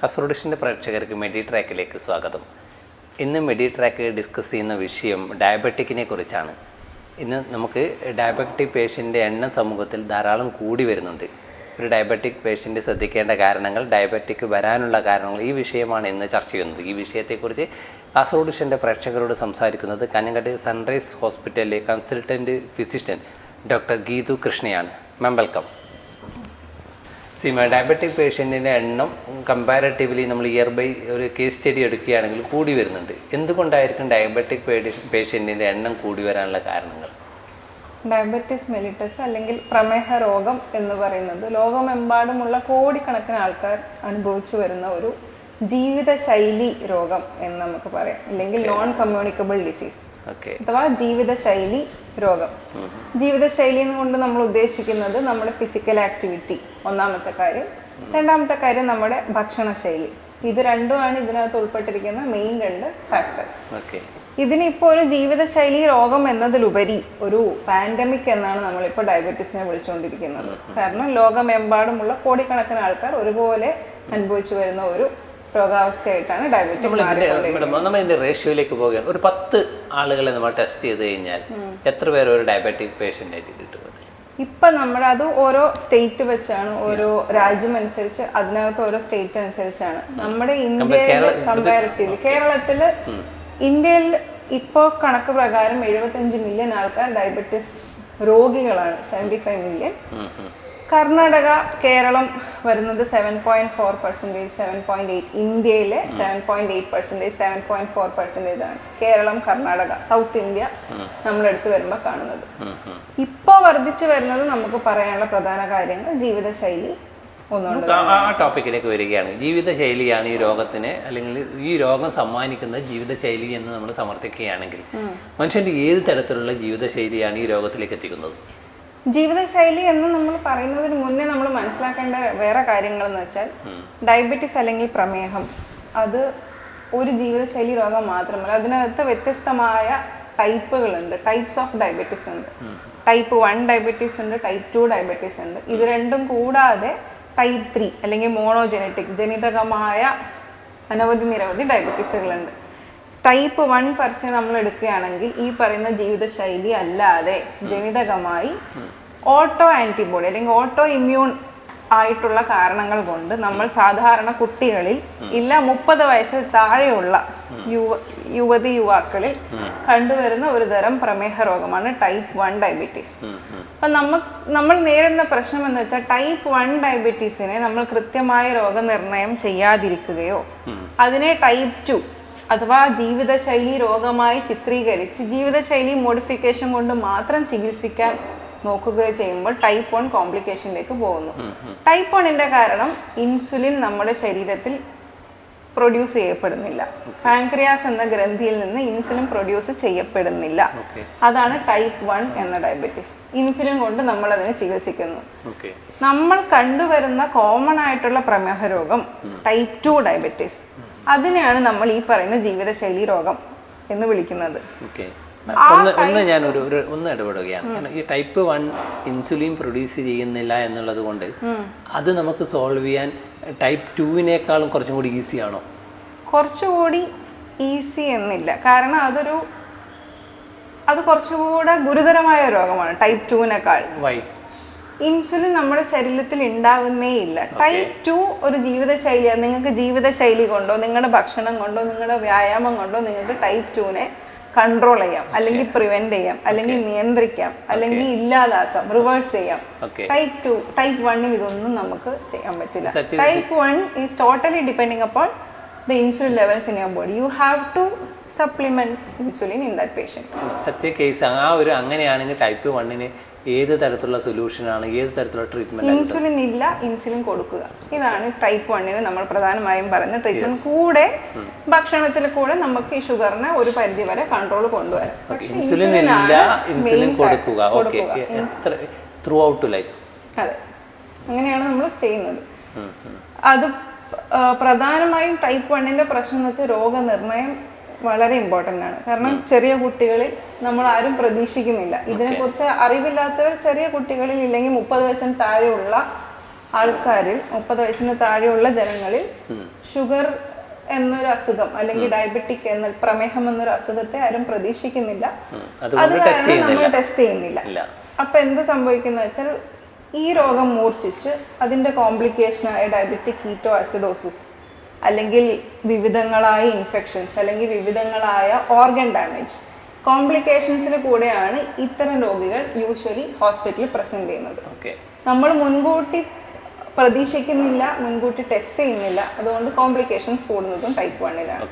അസ്ട്രോഡിഷിൻ്റെ പ്രേക്ഷകർക്ക് മെഡി ട്രാക്കിലേക്ക് സ്വാഗതം. ഇന്ന് മെഡി ട്രാക്ക് ഡിസ്കസ് ചെയ്യുന്ന വിഷയം ഡയബറ്റിക്കിനെ കുറിച്ചാണ്. ഇന്ന് നമുക്ക് ഡയബറ്റിക് പേഷ്യൻ്റെ എണ്ണം സമൂഹത്തിൽ ധാരാളം കൂടി വരുന്നുണ്ട്. ഒരു ഡയബറ്റിക് പേഷ്യൻ്റ് ശ്രദ്ധിക്കേണ്ട കാരണങ്ങൾ, ഡയബറ്റിക് വരാനുള്ള കാരണങ്ങൾ, ഈ വിഷയമാണ് ഇന്ന് ചർച്ച ചെയ്യുന്നത്. ഈ വിഷയത്തെക്കുറിച്ച് അസ്ട്രോഡിഷിൻ്റെ പ്രേക്ഷകരോട് സംസാരിക്കുന്നത് കാഞ്ഞങ്ങാട് സൺറൈസ് ഹോസ്പിറ്റലിലെ കൺസൾട്ടൻറ്റ് ഫിസിഷ്യൻ ഡോക്ടർ ഗീതു കൃഷ്ണയാണ്. മാം, വെൽക്കം. ഡയബറ്റിക് പേഷ്യൻറ്റിൻ്റെ എണ്ണം കമ്പാരിറ്റീവ്ലി നമ്മൾ ഇയർ ബൈ ഒരു കേസ് സ്റ്റഡി എടുക്കുകയാണെങ്കിൽ കൂടി വരുന്നുണ്ട്. എന്തുകൊണ്ടായിരിക്കും ഡയബറ്റിക് പേഷ്യൻറ്റിൻ്റെ എണ്ണം കൂടി വരാനുള്ള കാരണങ്ങൾ? ഡയബറ്റിസ് മെലിറ്റസ് അല്ലെങ്കിൽ പ്രമേഹ രോഗം എന്ന് പറയുന്നത് ലോകമെമ്പാടുമുള്ള കോടിക്കണക്കിന് ആൾക്കാർ അനുഭവിച്ചു വരുന്ന ഒരു ജീവിതശൈലി രോഗം എന്ന് നമുക്ക് പറയാം, അല്ലെങ്കിൽ നോൺ കമ്മ്യൂണിക്കബിൾ ഡിസീസ് അഥവാ ജീവിതശൈലി രോഗം. ജീവിതശൈലി എന്നുകൊണ്ട് നമ്മൾ ഉദ്ദേശിക്കുന്നത് നമ്മുടെ ഫിസിക്കൽ ആക്ടിവിറ്റി ഒന്നാമത്തെ കാര്യം, രണ്ടാമത്തെ കാര്യം നമ്മുടെ ഭക്ഷണശൈലി. ഇത് രണ്ടുമാണ് ഇതിനകത്ത് ഉൾപ്പെട്ടിരിക്കുന്ന മെയിൻ രണ്ട് ഫാക്ടേഴ്സ്. ഇതിനിപ്പോൾ ഒരു ജീവിതശൈലി രോഗം എന്നതിലുപരി ഒരു പാൻഡമിക് എന്നാണ് നമ്മളിപ്പോൾ ഡയബറ്റീസിനെ വിളിച്ചുകൊണ്ടിരിക്കുന്നത്. കാരണം ലോകമെമ്പാടുമുള്ള കോടിക്കണക്കിന് ആൾക്കാർ ഒരുപോലെ അനുഭവിച്ചു വരുന്ന ഒരു രോഗാവസ്ഥയായിട്ടാണ് ഡയബറ്റിക്. നമ്മൾ ഇതിന്റെ റേഷ്യോയിലേക്ക് പോവുകയാണ്. ഒരു 10 ആളുകളെ നമ്മൾ ടെസ്റ്റ് ചെയ്ത് കഴിഞ്ഞാൽ എത്ര പേര് ഒരു ഡയബറ്റിക് പേഷ്യൻ്റ് ആയിട്ട് കിട്ടും? ഇപ്പൊ നമ്മളത് ഓരോ സ്റ്റേറ്റ് വെച്ചാണ്, ഓരോ രാജ്യം അനുസരിച്ച്, അതിനകത്ത് ഓരോ സ്റ്റേറ്റ് അനുസരിച്ചാണ്. നമ്മുടെ ഇന്ത്യയിൽ കമ്പാരിറ്റീവ്ലി കേരളത്തില്, ഇന്ത്യയിൽ ഇപ്പോൾ കണക്ക് പ്രകാരം 75 മില്യൺ ആൾക്കാർ ഡയബറ്റിസ് രോഗികളാണ്, 75 മില്യൺ. കർണാടക, കേരളം വരുന്നത് 7.4%, 7.8%. ഇന്ത്യയിലെ 7.8%, 7.4% ആണ് കേരളം, കർണാടക, സൗത്ത് ഇന്ത്യ നമ്മളെടുത്ത് വരുമ്പോൾ കാണുന്നത്. ഇപ്പോൾ വർദ്ധിച്ചു വരുന്നത് നമുക്ക് പറയാനുള്ള പ്രധാന കാര്യങ്ങൾ ജീവിതശൈലി ഒന്നുകൊണ്ട്. ആ ടോപ്പിക്കിലേക്ക് വരികയാണ്. ജീവിതശൈലിയാണ് ഈ രോഗത്തിന്, അല്ലെങ്കിൽ ഈ രോഗം സമ്മാനിക്കുന്ന ജീവിതശൈലി എന്ന് നമ്മൾ സമർത്ഥിക്കുകയാണെങ്കിൽ മനുഷ്യൻ്റെ ഏത് തരത്തിലുള്ള ജീവിതശൈലിയാണ് ഈ രോഗത്തിലേക്ക് എത്തിക്കുന്നത്? ജീവിതശൈലി എന്ന് നമ്മൾ പറയുന്നതിന് മുന്നേ നമ്മൾ മനസ്സിലാക്കേണ്ട വേറെ കാര്യങ്ങളെന്ന് വെച്ചാൽ, ഡയബറ്റിസ് അല്ലെങ്കിൽ പ്രമേഹം അത് ഒരു ജീവിതശൈലി രോഗം മാത്രമല്ല, അതിനകത്ത് വ്യത്യസ്തമായ ടൈപ്പുകളുണ്ട്, ടൈപ്സ് ഓഫ് ഡയബറ്റിസ് ഉണ്ട്. ടൈപ്പ് 1 ഡയബറ്റീസ് ഉണ്ട്, ടൈപ്പ് 2 ഡയബറ്റീസ് ഉണ്ട്. ഇത് രണ്ടും കൂടാതെ ടൈപ്പ് 3 അല്ലെങ്കിൽ മോണോജെനറ്റിക്, ജനിതകമായ നിരവധി ഡയബറ്റീസുകളുണ്ട്. ടൈപ്പ് 1% നമ്മൾ എടുക്കുകയാണെങ്കിൽ ഈ പറയുന്ന ജീവിതശൈലി അല്ലാതെ ജനിതകമായി ഓട്ടോ ആൻറ്റിബോഡി അല്ലെങ്കിൽ ഓട്ടോ ഇമ്മ്യൂൺ ആയിട്ടുള്ള കാരണങ്ങൾ കൊണ്ട് നമ്മൾ സാധാരണ കുട്ടികളിൽ ഇല്ല 30 വയസ്സിൽ താഴെയുള്ള യുവാക്കളിൽ കണ്ടുവരുന്ന ഒരു തരം പ്രമേഹ രോഗമാണ് ടൈപ്പ് 1 ഡയബറ്റീസ്. അപ്പം നമ്മൾ നേരിടുന്ന പ്രശ്നം എന്ന് വെച്ചാൽ, ടൈപ്പ് 1 ഡയബറ്റീസിനെ നമ്മൾ കൃത്യമായ രോഗനിർണയം ചെയ്യാതിരിക്കുകയോ അതിനെ ടൈപ്പ് 2 അഥവാ ജീവിതശൈലി രോഗമായി ചിത്രീകരിച്ച് ജീവിതശൈലി മോഡിഫിക്കേഷൻ കൊണ്ട് മാത്രം ചികിത്സിക്കാൻ നോക്കുകയോ ചെയ്യുമ്പോൾ ടൈപ്പ് 1 കോംപ്ലിക്കേഷനിലേക്ക് പോകുന്നു. ടൈപ്പ് 1ന്റെ കാരണം ഇൻസുലിൻ നമ്മുടെ ശരീരത്തിൽ പ്രൊഡ്യൂസ് ചെയ്യപ്പെടുന്നില്ല. പാൻക്രിയാസ് എന്ന ഗ്രന്ഥിയിൽ നിന്ന് ഇൻസുലിൻ പ്രൊഡ്യൂസ് ചെയ്യപ്പെടുന്നില്ല. അതാണ് ടൈപ്പ് 1 എന്ന ഡയബറ്റീസ്. ഇൻസുലിൻ കൊണ്ട് നമ്മൾ അതിനെ ചികിത്സിക്കുന്നു. നമ്മൾ കണ്ടുവരുന്ന കോമൺ ആയിട്ടുള്ള പ്രമേഹ രോഗം ടൈപ്പ് 2 ഡയബറ്റീസ്. അതിനെയാണ് നമ്മൾ ഈ പറയുന്ന ജീവിതശൈലി രോഗം എന്ന് വിളിക്കുന്നത്. ഞാൻ ഒന്ന് ഇടപെടുകയാണ്. ഈ ടൈപ്പ് 1 ഇൻസുലിൻ പ്രൊഡ്യൂസ് ചെയ്യുന്നില്ല എന്നുള്ളത് കൊണ്ട് അത് നമുക്ക് സോൾവ് ചെയ്യാൻ ടൈപ്പ് 2വിനേക്കാളും കുറച്ചും കൂടി ഈസി ആണോ? കുറച്ചുകൂടി ഈസി എന്നില്ല. കാരണം അത് കുറച്ചുകൂടെ ഗുരുതരമായ രോഗമാണ് ടൈപ്പ് 2വിനേക്കാൾ. ഇൻസുലിൻ നമ്മുടെ ശരീരത്തിൽ ഉണ്ടാവുന്നേ ഇല്ല. ടൈപ്പ് 2 ഒരു ജീവിതശൈലിയാണ്. നിങ്ങൾക്ക് ജീവിതശൈലി കൊണ്ടോ, നിങ്ങളുടെ ഭക്ഷണം കൊണ്ടോ, നിങ്ങളുടെ വ്യായാമം കൊണ്ടോ നിങ്ങൾക്ക് ടൈപ്പ് 2വിനെ കൺട്രോൾ ചെയ്യാം, അല്ലെങ്കിൽ പ്രിവെന്റ് ചെയ്യാം, അല്ലെങ്കിൽ നിയന്ത്രിക്കാം, അല്ലെങ്കിൽ ഇല്ലാതാക്കാം, റിവേഴ്സ് ചെയ്യാം. ടൈപ്പ് 1 ഇതൊന്നും നമുക്ക് ചെയ്യാൻ പറ്റില്ല. Type 1 is totally depending upon the insulin levels in your body. You have to supplement insulin in that patient. സത്യ കേസ് അങ്ങനെയാണെങ്കിൽ ടൈപ്പ് 1ന് ഏത് തരത്തിലുള്ള സൊല്യൂഷനാണ്, ഏത് തരത്തിലുള്ള ട്രീറ്റ്മെന്റ്? ഇൻസുലിൻ ഇല്ല, ഇൻസുലിൻ കൊടുക്കുക. ഇതാണ് ടൈപ്പ് 1ന് നമ്മൾ പ്രധാനമായും പറയുന്ന ട്രീറ്റ്മെന്റ്. കൂടെ ഭക്ഷണത്തിൽ കൂടെ നമുക്ക് ഈ ഷുഗറിനെ ഒരു പരിധി വരെ കൺട്രോൾ കൊണ്ടുവരാം. ഇൻസുലിൻ ഇല്ല, ഇൻസുലിൻ കൊടുക്കുക. Okay, through out life. അതെ, അങ്ങനെയാണ് നമ്മൾ ചെയ്യുന്നത്. അത് പ്രധാനമായും ടൈപ്പ് 1ന്റെ പ്രശ്നം എന്ന് വെച്ചാൽ രോഗനിർണയം വളരെ ഇമ്പോർട്ടൻ്റ് ആണ്. കാരണം ചെറിയ കുട്ടികളിൽ നമ്മൾ ആരും പ്രതീക്ഷിക്കുന്നില്ല ഇതിനെക്കുറിച്ച് അറിവില്ലാത്തവർ ചെറിയ കുട്ടികളിൽ ഇല്ലെങ്കിൽ 30 വയസ്സിന് താഴെയുള്ള ആൾക്കാരിൽ 30 വയസ്സിന് താഴെയുള്ള ജനങ്ങളിൽ ഷുഗർ എന്നൊരു അസുഖം അല്ലെങ്കിൽ ഡയബറ്റിക് എന്ന പ്രമേഹം എന്നൊരു അസുഖത്തെ ആരും പ്രതീക്ഷിക്കുന്നില്ല. അത് കാരണം നമ്മൾ ടെസ്റ്റ് ചെയ്യുന്നില്ല. അപ്പൊ എന്ത് സംഭവിക്കുന്ന വെച്ചാൽ ഈ രോഗം മൂർച്ഛിച്ച് അതിന്റെ കോംപ്ലിക്കേഷനായ ഡയബറ്റിക് കീറ്റോ ആസിഡോസിസ് അല്ലെങ്കിൽ വിവിധങ്ങളായ ഇൻഫെക്ഷൻസ് അല്ലെങ്കിൽ വിവിധങ്ങളായ ഓർഗൻ ഡാമേജ് കോംപ്ലിക്കേഷൻസിന് കൂടെയാണ് ഇത്തരം രോഗികൾ യൂഷ്വലി ഹോസ്പിറ്റലിൽ പ്രസന്റ് ചെയ്യുന്നത്. നമ്മൾ മുൻകൂട്ടി പ്രതീക്ഷിക്കുന്നില്ല, മുൻകൂട്ടി ടെസ്റ്റ് ചെയ്യുന്നില്ല, അതുകൊണ്ട് കോംപ്ലിക്കേഷൻസ് കൂടുന്നതും ടൈപ്പ് 1-ലാണ്.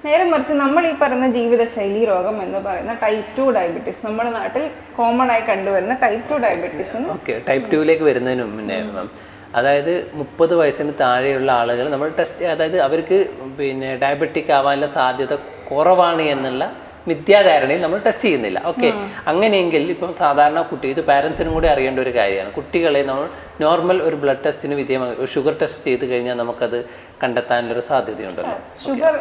നേരെ മറിച്ച് നമ്മൾ ഈ പറയുന്ന ജീവിതശൈലി രോഗം എന്ന് പറയുന്ന ടൈപ്പ് 2 ഡയബറ്റീസ്, നമ്മുടെ നാട്ടിൽ കോമൺ ആയി കണ്ടുവരുന്ന ടൈപ്പ് 2 ഡയബറ്റീസിന് ടൈപ്പ് 2ലേക്ക് വരുന്നതിന് മുന്നേ അതായത് 30 വയസ്സിന് താഴെയുള്ള ആളുകൾ നമ്മൾ ടെസ്റ്റ്, അതായത് അവർക്ക് പിന്നെ ഡയബറ്റിക് ആവാനുള്ള സാധ്യത കുറവാണ് എന്നുള്ള മിഥ്യാധാരണയിൽ നമ്മൾ ടെസ്റ്റ് ചെയ്യുന്നില്ല. ഓക്കെ, അങ്ങനെയെങ്കിൽ ഇപ്പം സാധാരണ കുട്ടി, ഇത് പാരൻസിനും കൂടി അറിയേണ്ട ഒരു കാര്യമാണ്. കുട്ടികളെ നമ്മൾ നോർമൽ ഒരു ബ്ലഡ് ടെസ്റ്റിന് വിധേയമായി ഷുഗർ ടെസ്റ്റ് ചെയ്ത് കഴിഞ്ഞാൽ നമുക്കത് കണ്ടെത്താനുള്ളൊരു സാധ്യതയുണ്ടല്ലോ. ഷുഗർ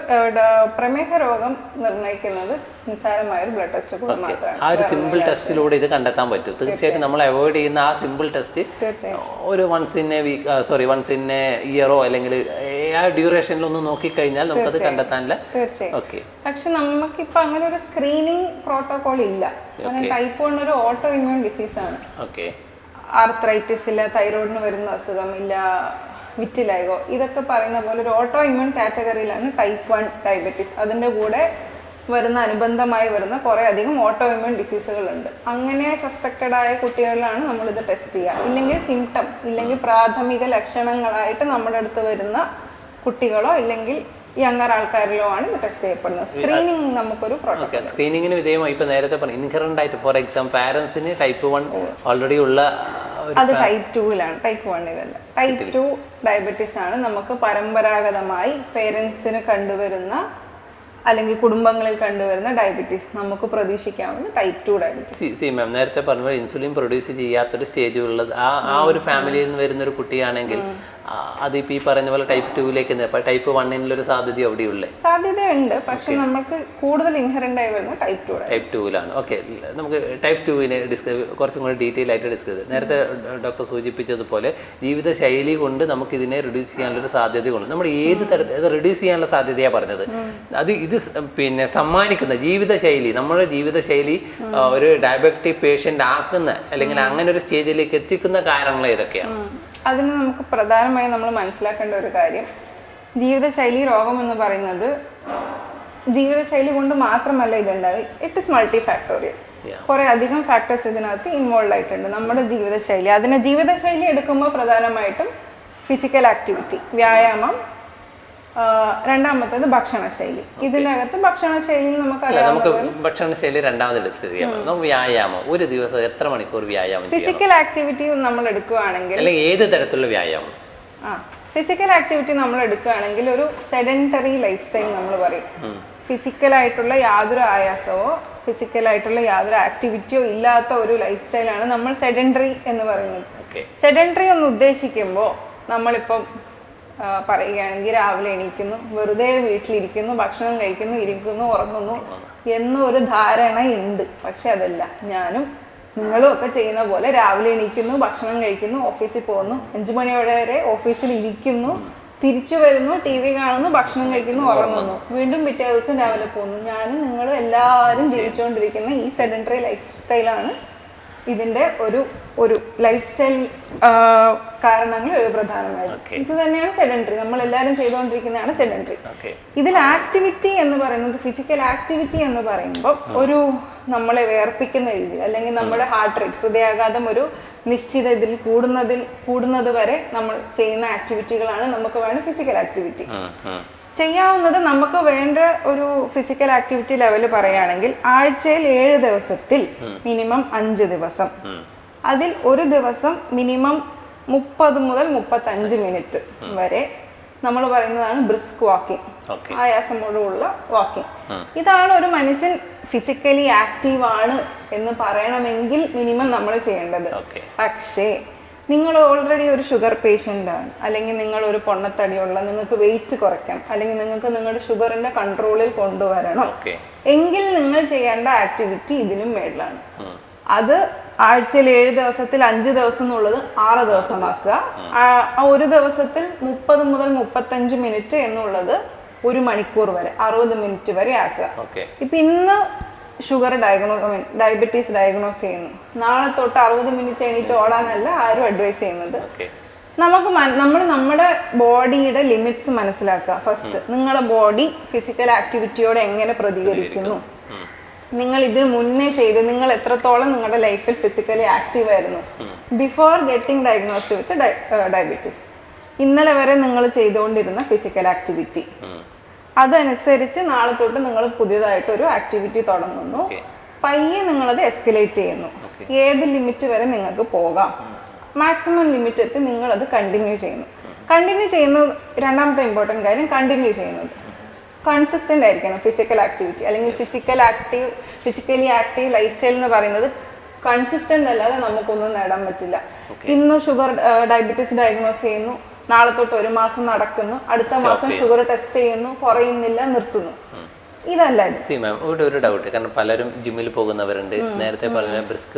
പ്രമേഹ രോഗം നിർണ്ണയിക്കുന്നത് നിസ്സാരമായ ഒരു ബ്ലഡ് ടെസ്റ്റ് മാത്രമാണ്. ആ ഒരു സിമ്പിൾ ടെസ്റ്റിലൂടെ ഇത് കണ്ടെത്താൻ പറ്റും. തീർച്ചയായിട്ടും നമ്മൾ അവോയ്ഡ് ചെയ്യുന്ന ആ സിമ്പിൾ ടെസ്റ്റ് ഒരു വൺസ് ഇൻ എ ഇയറോ അല്ലെങ്കിൽ ആ ഡ്യൂറേഷനിലൊന്ന് നോക്കിക്കഴിഞ്ഞാൽ നമുക്കത് കണ്ടെത്താനില്ല. ഓക്കെ, പക്ഷെ നമുക്കിപ്പോൾ അങ്ങനെ ഒരു സ്ക്രീനിങ് പ്രോട്ടോകോൾ ഇല്ല. ടൈപ്പ് 1 ഒരു ഓട്ടോ ഇമ്മ്യൂൺ ഡിസീസ് ആണ്. ആർത്രൈറ്റിസ് ഇല്ല, തൈറോയിഡിന് വരുന്ന അസുഖം ഇല്ല, വിറ്റിലൈഗോ, ഇതൊക്കെ പറയുന്ന പോലെ ഒരു ഓട്ടോ ഇമ്മ്യൂൺ കാറ്റഗറിയിലാണ് ടൈപ്പ് 1 ഡയബറ്റീസ്. അതിൻ്റെ കൂടെ വരുന്ന അനുബന്ധമായി വരുന്ന കുറേ അധികം ഓട്ടോ ഇമ്മ്യൂൺ ഡിസീസുകളുണ്ട്. അങ്ങനെ സസ്പെക്റ്റഡ് ആയ കുട്ടികളിലാണ് നമ്മളിത് ടെസ്റ്റ് ചെയ്യുക. ഇല്ലെങ്കിൽ സിംറ്റം ഇല്ലെങ്കിൽ പ്രാഥമിക ലക്ഷണങ്ങളായിട്ട് നമ്മുടെ അടുത്ത് വരുന്ന കുട്ടികളോ ഇല്ലെങ്കിൽ യങ്ങർ ആൾക്കാരിലോ ആണ് ഇത് ടെസ്റ്റ് ചെയ്യപ്പെടുന്നത്. സ്ക്രീനിങ് നമുക്കൊരു പ്രോട്ടോകോൾ. സ്ക്രീനിങ്ങിന് വിധേയമായി ഇപ്പൊ നേരത്തെ പറഞ്ഞു ഇൻഹറന്റ് ആയിട്ട് ഫോർ എക്സാമ്പിൾ പാരന്റ്സിന് ടൈപ്പ് 1 ഓൾറെഡി ഉള്ള അത് ടൈപ്പ് 2-ലാണ്, ടൈപ്പ് 1-ലല്ല. ടൈപ്പ് 2 ഡയബറ്റീസ് ആണ് നമുക്ക് പരമ്പരാഗതമായി പേരൻസിന് കണ്ടുവരുന്ന അല്ലെങ്കിൽ കുടുംബങ്ങളിൽ കണ്ടുവരുന്ന ഡയബറ്റീസ്. നമുക്ക് പ്രതീക്ഷിക്കാവുന്ന ടൈപ്പ് 2 ഡയബറ്റീസ്. മാം നേരത്തെ പറഞ്ഞ ഇൻസുലിൻ പ്രൊഡ്യൂസ് ചെയ്യാത്തൊരു സ്റ്റേജ് ഉള്ളത് ആ ഒരു ഫാമിലിയിൽ നിന്ന് വരുന്ന ഒരു കുട്ടിയാണെങ്കിൽ അതിപ്പോൾ ഈ പറഞ്ഞ പോലെ ടൈപ്പ് 2-ലേക്ക് ടൈപ്പ് 1-നുള്ള സാധ്യത എവിടെയുള്ളത്? സാധ്യതയുണ്ട്, പക്ഷെ നമുക്ക് കൂടുതൽ ഇൻഹറന്റ് ആയി വരുന്ന ടൈപ്പ് 2-ലാണ്. ഓക്കെ, നമുക്ക് ടൈപ്പ് 2-നെ കുറച്ചും കൂടി ഡീറ്റെയിൽ ആയിട്ട് ഡിസ്കസ് ചെയ്ത് നേരത്തെ ഡോക്ടർ സൂചിപ്പിച്ചതുപോലെ ജീവിതശൈലി കൊണ്ട് നമുക്ക് ഇതിനെ റിഡ്യൂസ് ചെയ്യാനുള്ളൊരു സാധ്യതയുണ്ട്. നമ്മൾ ഏത് തരത്തിൽ റിഡ്യൂസ് ചെയ്യാനുള്ള സാധ്യതയാണ് പറഞ്ഞത്. ഇത് പിന്നെ സമ്മാനിക്കുന്ന ജീവിതശൈലി, നമ്മുടെ ജീവിതശൈലി ഒരു ഡയബറ്റിക് പേഷ്യൻ്റ് ആക്കുന്ന അല്ലെങ്കിൽ അങ്ങനെ ഒരു സ്റ്റേജിലേക്ക് എത്തിക്കുന്ന കാരണങ്ങൾ ഏതൊക്കെയാണ്? അതിന് നമുക്ക് പ്രധാനമായും നമ്മൾ മനസ്സിലാക്കേണ്ട ഒരു കാര്യം, ജീവിതശൈലി രോഗം എന്ന് പറയുന്നത് ജീവിതശൈലി കൊണ്ട് മാത്രമല്ല ഇതുണ്ടാകും. It is multi factorial. കുറേ അധികം ഫാക്ടേഴ്സ് ഇതിനകത്ത് ഇൻവോൾവ് ആയിട്ടുണ്ട്. നമ്മുടെ ജീവിതശൈലി, ജീവിതശൈലി എടുക്കുമ്പോൾ പ്രധാനമായിട്ടും ഫിസിക്കൽ ആക്ടിവിറ്റി, വ്യായാമം, രണ്ടാമത്തേത് ഭക്ഷണശൈലി. ഇതിനകത്ത് ഭക്ഷണശൈലി നമുക്ക് ഭക്ഷണശൈലി രണ്ടാമത് ഡിസ്കസ് ചെയ്യാം. നമുക്ക് വ്യായാമം, ഒരു ദിവസം എത്ര മണിക്കൂർ വ്യായാമം? ഫിസിക്കൽ ആക്ടിവിറ്റി നമ്മൾ എടുക്കുകയാണെങ്കിൽ ഏത് തരത്തിലുള്ള വ്യായാമം? ഫിസിക്കൽ ആക്ടിവിറ്റി നമ്മൾ എടുക്കുകയാണെങ്കിൽ ഒരു സെഡൻറ്ററി ലൈഫ് സ്റ്റൈൽ നമ്മൾ പറയും. ഫിസിക്കലായിട്ടുള്ള യാതൊരു ആയാസമോ ഫിസിക്കലായിട്ടുള്ള യാതൊരു ആക്ടിവിറ്റിയോ ഇല്ലാത്ത ഒരു ലൈഫ് സ്റ്റൈലാണ് നമ്മൾ സെഡൻറ്ററി എന്ന് പറയുന്നത്. സെഡൻറ്ററി എന്ന് ഉദ്ദേശിക്കുമ്പോൾ നമ്മളിപ്പം പറയുകയാണെങ്കിൽ രാവിലെ എണീക്കുന്നു, വെറുതെ വീട്ടിലിരിക്കുന്നു, ഭക്ഷണം കഴിക്കുന്നു, ഇരിക്കുന്നു, ഉറങ്ങുന്നു എന്നൊരു ധാരണയുണ്ട്. പക്ഷെ അതല്ല. ഞാനും നിങ്ങളും ഒക്കെ ചെയ്യുന്ന പോലെ രാവിലെ എണീക്കുന്നു, ഭക്ഷണം കഴിക്കുന്നു, ഓഫീസിൽ പോകുന്നു, 5 മണി വരെ ഓഫീസിൽ ഇരിക്കുന്നു, തിരിച്ചു വരുന്നു, TV കാണുന്നു, ഭക്ഷണം കഴിക്കുന്നു, ഉറങ്ങുന്നു, വീണ്ടും പിറ്റേ ദിവസം രാവിലെ പോകുന്നു. ഞാനും നിങ്ങളും എല്ലാവരും ജീവിച്ചുകൊണ്ടിരിക്കുന്ന ഈ സെഡൻറ്ററി ലൈഫ് സ്റ്റൈലാണ് ഇതിൻ്റെ ഒരു ലൈഫ് സ്റ്റൈൽ കാരണങ്ങൾ ഒരു പ്രധാനമായിട്ട് ഇത് തന്നെയാണ് സെഡൻറ്ററി. നമ്മളെല്ലാവരും ചെയ്തുകൊണ്ടിരിക്കുന്നതാണ് സെഡൻറ്ററി. ഇതിൽ ആക്ടിവിറ്റി എന്ന് പറയുന്നത്, ഫിസിക്കൽ ആക്ടിവിറ്റി എന്ന് പറയുമ്പോൾ ഒരു നമ്മളെ വേർപ്പിക്കുന്ന രീതിയിൽ അല്ലെങ്കിൽ നമ്മുടെ ഹാർട്ട് റേറ്റ്, ഹൃദയാഘാതം ഒരു നിശ്ചിത ഇതിൽ കൂടുന്നത് വരെ നമ്മൾ ചെയ്യുന്ന ആക്ടിവിറ്റികളാണ് നമുക്ക് വേണ്ട ഫിസിക്കൽ ആക്ടിവിറ്റി. ചെയ്യാവുന്നത് നമുക്ക് വേണ്ട ഒരു ഫിസിക്കൽ ആക്ടിവിറ്റി ലെവൽ പറയുകയാണെങ്കിൽ ആഴ്ചയിൽ 7 ദിവസത്തിൽ മിനിമം 5 ദിവസം, അതിൽ ഒരു ദിവസം മിനിമം 30 മുതൽ 35 മിനിറ്റ് വരെ നമ്മൾ പറയുന്നതാണ് ബ്രിസ്ക് വാക്കിംഗ്, ആയാസമോടുള്ള വാക്കിംഗ്. ഇതാണ് ഒരു മനുഷ്യൻ ഫിസിക്കലി ആക്റ്റീവ് ആണ് എന്ന് പറയണമെങ്കിൽ മിനിമം നമ്മൾ ചെയ്യേണ്ടത്. പക്ഷേ നിങ്ങൾ ഓൾറെഡി ഒരു ഷുഗർ പേഷ്യൻ്റ് ആണ്, അല്ലെങ്കിൽ നിങ്ങൾ ഒരു പൊണ്ണത്തടിയുള്ള, നിങ്ങൾക്ക് വെയിറ്റ് കുറയ്ക്കണം, അല്ലെങ്കിൽ നിങ്ങൾക്ക് നിങ്ങളുടെ ഷുഗറിന്റെ കൺട്രോളിൽ കൊണ്ടുവരണം എങ്കിൽ നിങ്ങൾ ചെയ്യേണ്ട ആക്ടിവിറ്റി ഇതിനും മേളിലാണ്. അത് ആഴ്ചയിൽ 7 ദിവസത്തിൽ 5 ദിവസം എന്നുള്ളത് 6 ദിവസമാക്കുക. ആ ഒരു ദിവസത്തിൽ 30 മുതൽ 35 മിനിറ്റ് എന്നുള്ളത് 1 മണിക്കൂർ വരെ 60 മിനിറ്റ് വരെ ആക്കുക. ഇപ്പൊ ഇന്ന് ഷുഗർ ഡയബറ്റീസ് ഡയഗ്നോസ് ചെയ്യുന്നു, നാളെ തൊട്ട് 60 മിനിറ്റ് എണീറ്റ് ഓടാനല്ല ആരും അഡ്വൈസ് ചെയ്യുന്നത്. നമ്മൾ നമ്മുടെ ബോഡിയുടെ ലിമിറ്റ്സ് മനസ്സിലാക്കുക. ഫസ്റ്റ് നിങ്ങളുടെ ബോഡി ഫിസിക്കൽ ആക്ടിവിറ്റിയോട് എങ്ങനെ പ്രതികരിക്കുന്നു, നിങ്ങൾ ഇതിന് മുന്നേ നിങ്ങൾ എത്രത്തോളം നിങ്ങളുടെ ലൈഫിൽ ഫിസിക്കലി ആക്റ്റീവ് ആയിരുന്നു before getting diagnosed with diabetes. ഇന്നലെ വരെ നിങ്ങൾ ചെയ്തുകൊണ്ടിരുന്ന ഫിസിക്കൽ ആക്ടിവിറ്റി, അതനുസരിച്ച് നാളെ തൊട്ട് നിങ്ങൾ പുതിയതായിട്ട് ഒരു ആക്ടിവിറ്റി തുടങ്ങുന്നു. പയ്യെ നിങ്ങളത് എസ്കലേറ്റ് ചെയ്യുന്നു. ഏത് ലിമിറ്റ് വരെ നിങ്ങൾക്ക് പോകാം, മാക്സിമം ലിമിറ്റ് എത്തി നിങ്ങളത് കണ്ടിന്യൂ ചെയ്യുന്നു. രണ്ടാമത്തെ ഇമ്പോർട്ടൻറ്റ് കാര്യം, കണ്ടിന്യൂ ചെയ്യുന്നത് കൺസിസ്റ്റൻ്റ് ആയിരിക്കണം. ഫിസിക്കൽ ആക്ടിവിറ്റി അല്ലെങ്കിൽ ഫിസിക്കലി ആക്റ്റീവ് ലൈഫ് സ്റ്റൈൽ എന്ന് പറയുന്നത് കൺസിസ്റ്റൻ്റ് അല്ലാതെ നമുക്കൊന്നും നേടാൻ പറ്റില്ല. ഇന്ന് ഡയബറ്റീസ് ഡയഗ്നോസ് ചെയ്യുന്നു, നാളെ തൊട്ട് 1 മാസം നടക്കുന്നു, അടുത്ത മാസം ഷുഗർ ടെസ്റ്റ് ചെയ്യുന്നു, കുറയുന്നില്ല, നിർത്തുന്നു. ഇതല്ല ഇത്. ഇവിടെ ഒരു ഡൗട്ട്, കാരണം പലരും ജിമ്മിൽ പോകുന്നവരുണ്ട്, നേരത്തെ പറഞ്ഞ ബ്രിസ്ക്